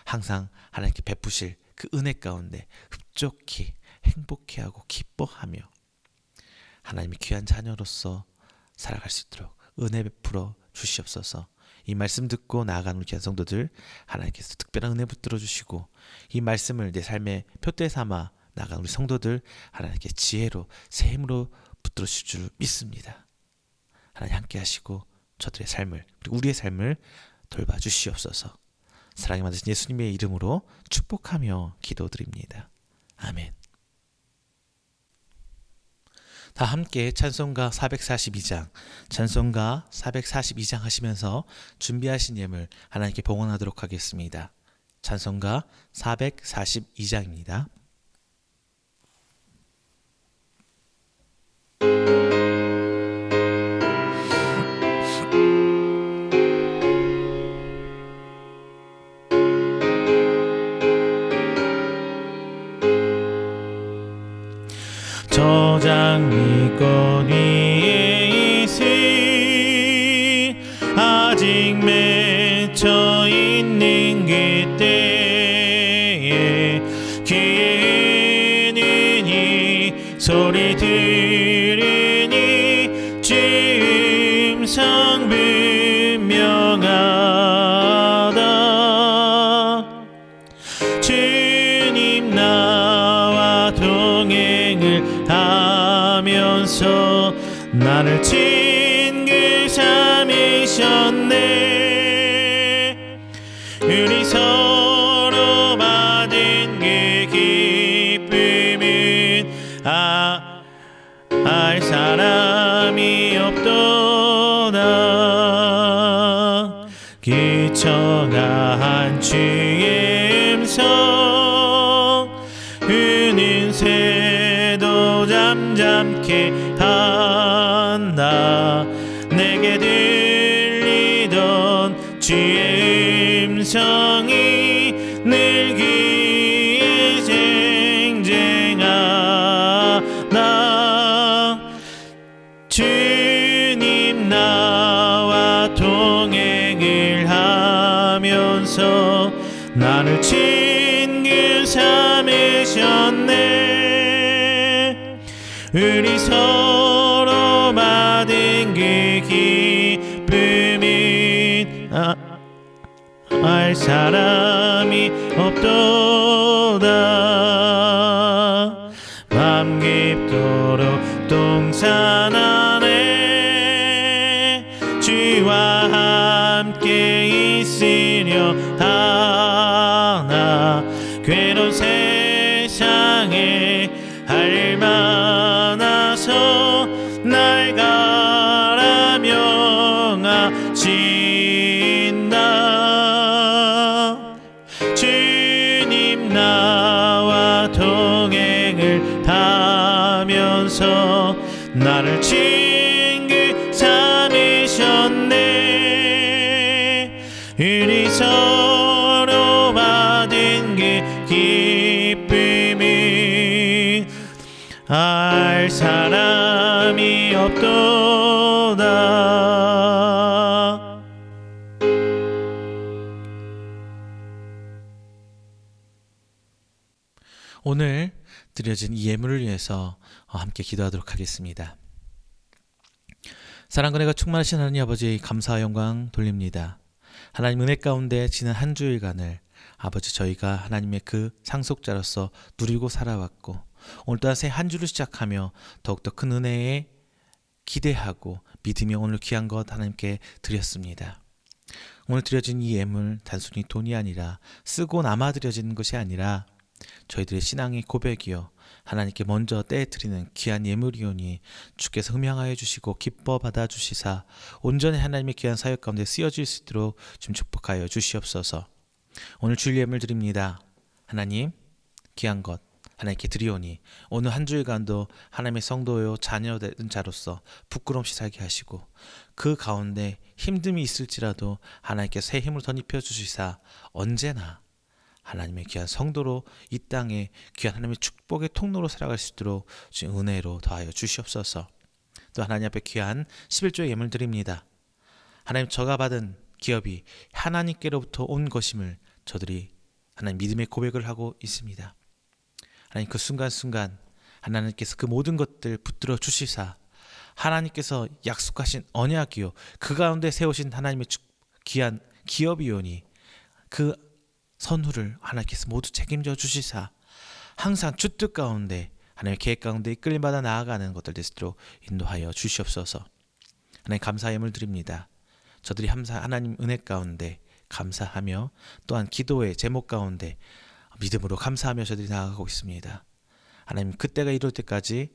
항상 하나님께 베푸실 그 은혜 가운데 흡족히 행복해하고 기뻐하며 하나님의 귀한 자녀로서 살아갈 수 있도록 은혜 베풀어 주시옵소서. 이 말씀 듣고 나아가는 우리 귀한 성도들 하나님께서 특별한 은혜 붙들어 주시고 이 말씀을 내 삶의 표대 삼아 나아가는 우리 성도들 하나님께 지혜로 새 힘으로 붙들어 주실 줄 믿습니다. 하나님 함께 하시고 저들의 삶을, 그리고 우리의 삶을 돌봐 주시옵소서. 사랑이 많으신 예수님의 이름으로 축복하며 기도드립니다. 아멘. 다 함께 찬송가 442장, 찬송가 442장 하시면서 준비하신 예물 하나님께 봉헌하도록 하겠습니다. 찬송가 442장입니다. 저장미꽃 위에 있으 아직 맺혀 있는 그때에 귀에는 이 소리 들으니 주 음성 분명하다. 주님 나와 동행을 하면서 나를 친 그 사람이 없도다. 기청한 주의 음성 우는 새도 잠잠케 한다. 내게 들리던 주의 음성이 늘 귀에 쟁쟁하다. 주님 나와 동행을 하면서 나를 친구 삼으셨네. 우리 서로 받은 그 기쁨은 알 사람이 없도다. 맘 깊도록 동산 안에 주와 함께 있으려 하나. 괴로운 세상에 할 많아서 날 가라 명하신다. 주님 나와 동행을 하면서 나를 친구 삼으셨네. 우리 서로 받은 그 기쁨은 알 사람이 없도다. 오늘 드려진 이 예물을 위해서 함께 기도하도록 하겠습니다. 사랑과 은혜가 충만하신 하나님 아버지, 감사와 영광 돌립니다. 하나님 은혜 가운데 지난 한 주일간을 아버지 저희가 하나님의 그 상속자로서 누리고 살아왔고, 오늘 또한 새 한 주를 시작하며 더욱더 큰 은혜에 기대하고 믿으며 오늘 귀한 것 하나님께 드렸습니다. 오늘 드려진 이 예물 단순히 돈이 아니라 쓰고 남아 드려지는 것이 아니라 저희들의 신앙의 고백이요 하나님께 먼저 떼드리는 귀한 예물이오니 주께서 흠양하여 주시고 기뻐 받아주시사 온전히 하나님의 귀한 사역 가운데 쓰여질 수 있도록 좀 축복하여 주시옵소서. 오늘 주일 예물 드립니다. 하나님 귀한 것 하나님께 드리오니 오늘 한 주일간도 하나님의 성도요 자녀된 자로서 부끄럼 없이 살게 하시고, 그 가운데 힘듦이 있을지라도 하나님께서 새 힘을 덧입혀 주시사 언제나 하나님의 귀한 성도로 이 땅에 귀한 하나님의 축복의 통로로 살아갈 수 있도록 주님 은혜로 더하여 주시옵소서. 또 하나님 앞에 귀한 11조의 예물 드립니다. 하나님 저가 받은 기업이 하나님께로부터 온 것임을 저들이 하나님 믿음의 고백을 하고 있습니다. 하나님 그 순간순간 하나님께서 그 모든 것들 붙들어 주시사 하나님께서 약속하신 언약이요 그 가운데 세우신 하나님의 귀한 기업이오니 그 선후를 하나님께서 모두 책임져 주시사 항상 주뜻 가운데 하나님의 계획 가운데 이끌림받아 나아가는 것들 되도록 인도하여 주시옵소서. 하나님 감사 예물 드립니다. 저들이 하나님 은혜 가운데 감사하며 또한 기도의 제목 가운데 믿음으로 감사하며 저들이 나아가고 있습니다. 하나님 그때가 이룰 때까지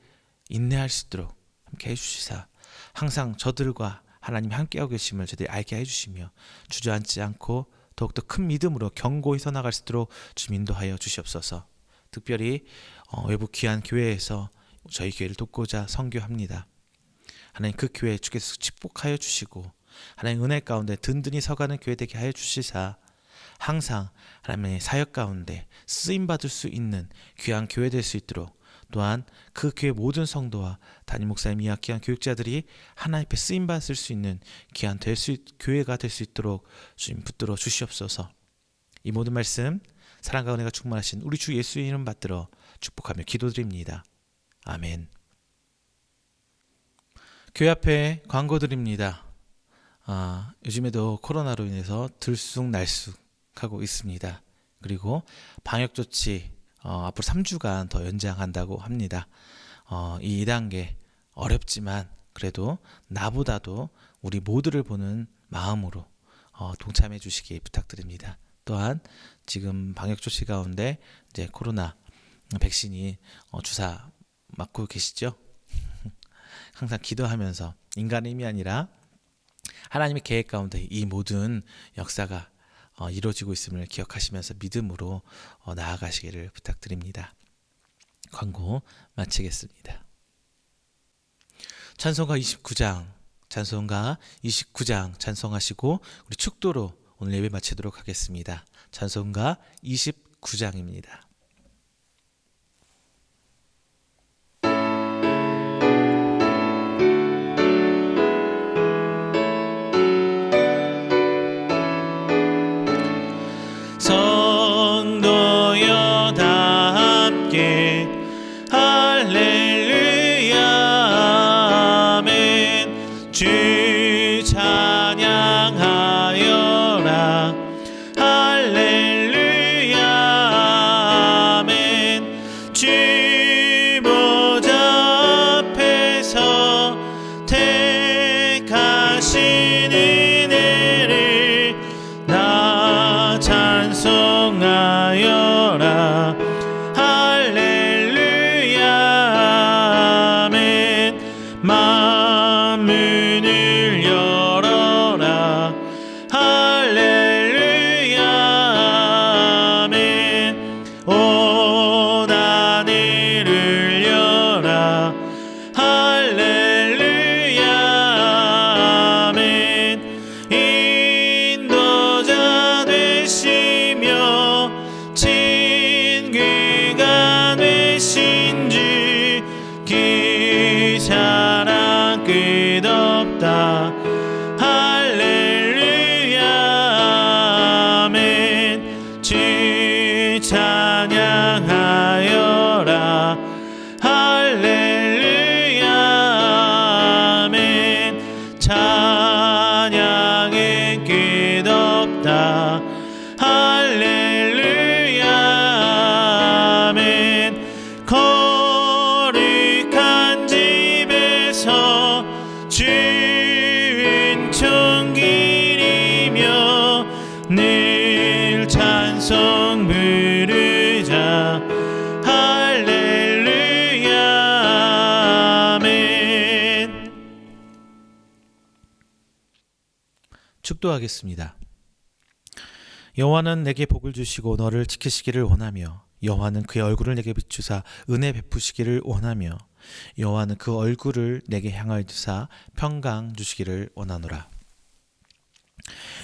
인내할 수 있도록 함께 해주시사 항상 저들과 하나님 함께하고 계심을 저들이 알게 해주시며 주저앉지 않고 더욱더 큰 믿음으로 견고히 서나갈 수 있도록 주님 인도하여 주시옵소서. 특별히 외부 귀한 교회에서 저희 교회를 돕고자 선교합니다. 하나님 그 교회 주께서 축복하여 주시고 하나님 은혜 가운데 든든히 서가는 교회 되게 하여 주시사 항상 하나님의 사역 가운데 쓰임받을 수 있는 귀한 교회 될 수 있도록, 또한 그 교회 모든 성도와 담임 목사님 이하 귀한 교육자들이 하나님 앞에 쓰임받을 수 있는 귀한 교회가 될 수 있도록 주님 붙들어 주시옵소서. 이 모든 말씀 사랑과 은혜가 충만하신 우리 주 예수의 이름 받들어 축복하며 기도드립니다. 아멘. 교회 앞에 광고 드립니다. 요즘에도 코로나로 인해서 들쑥날쑥하고 있습니다. 그리고 방역조치 앞으로 3주간 더 연장한다고 합니다. 이 2단계 어렵지만 그래도 나보다도 우리 모두를 보는 마음으로 동참해 주시기 부탁드립니다. 또한 지금 방역조치 가운데 이제 코로나 백신이 주사 맞고 계시죠? 항상 기도하면서 인간의 힘이 아니라 하나님의 계획 가운데 이 모든 역사가 이루어지고 있음을 기억하시면서 믿음으로 나아가시기를 부탁드립니다. 광고 마치겠습니다. 찬송가 29장 찬송하시고 우리 축도로 오늘 예배 마치도록 하겠습니다. 찬송가 29장입니다. 성도여 다 함께 할렐루야 아멘. 주 찬양하여라 할렐루야 아멘. 주 보좌 앞에서 택하신 은혜를 나 찬송하여라 할렐루야 아멘. 만문을 열어라 할렐루야 아멘. 온 하늘을 열라 할렐루야 아멘. 인도자 되시며 친구가 되신 주 그 사랑 끝없다 할렐루야 아멘. 주 찬양하여라 할렐루야 아멘. 찬양의 끝없다 할렐루야 아멘. 거룩한 집에서 주 은총 기리며 늘 찬송 부르자 할렐루야 아멘. 축도하겠습니다. 여호와는 내게 복을 주시고 너를 지키시기를 원하며 여호와는 그의 얼굴을 내게 비추사 은혜 베푸시기를 원하며 여호와는 그 얼굴을 내게 향하여 두사 평강 주시기를 원하노라.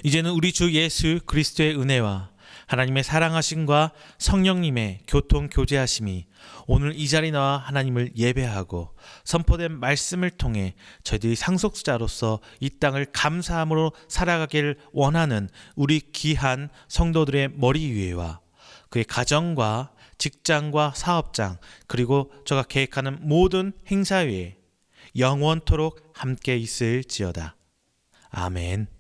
이제는 우리 주 예수 그리스도의 은혜와 하나님의 사랑하심과 성령님의 교통 교제하심이 오늘 이 자리 나와 하나님을 예배하고 선포된 말씀을 통해 저희들이 상속자로서 이 땅을 감사함으로 살아가기를 원하는 우리 귀한 성도들의 머리 위에와 그의 가정과 직장과 사업장 그리고 저가 계획하는 모든 행사 위에 영원토록 함께 있을지어다. 아멘.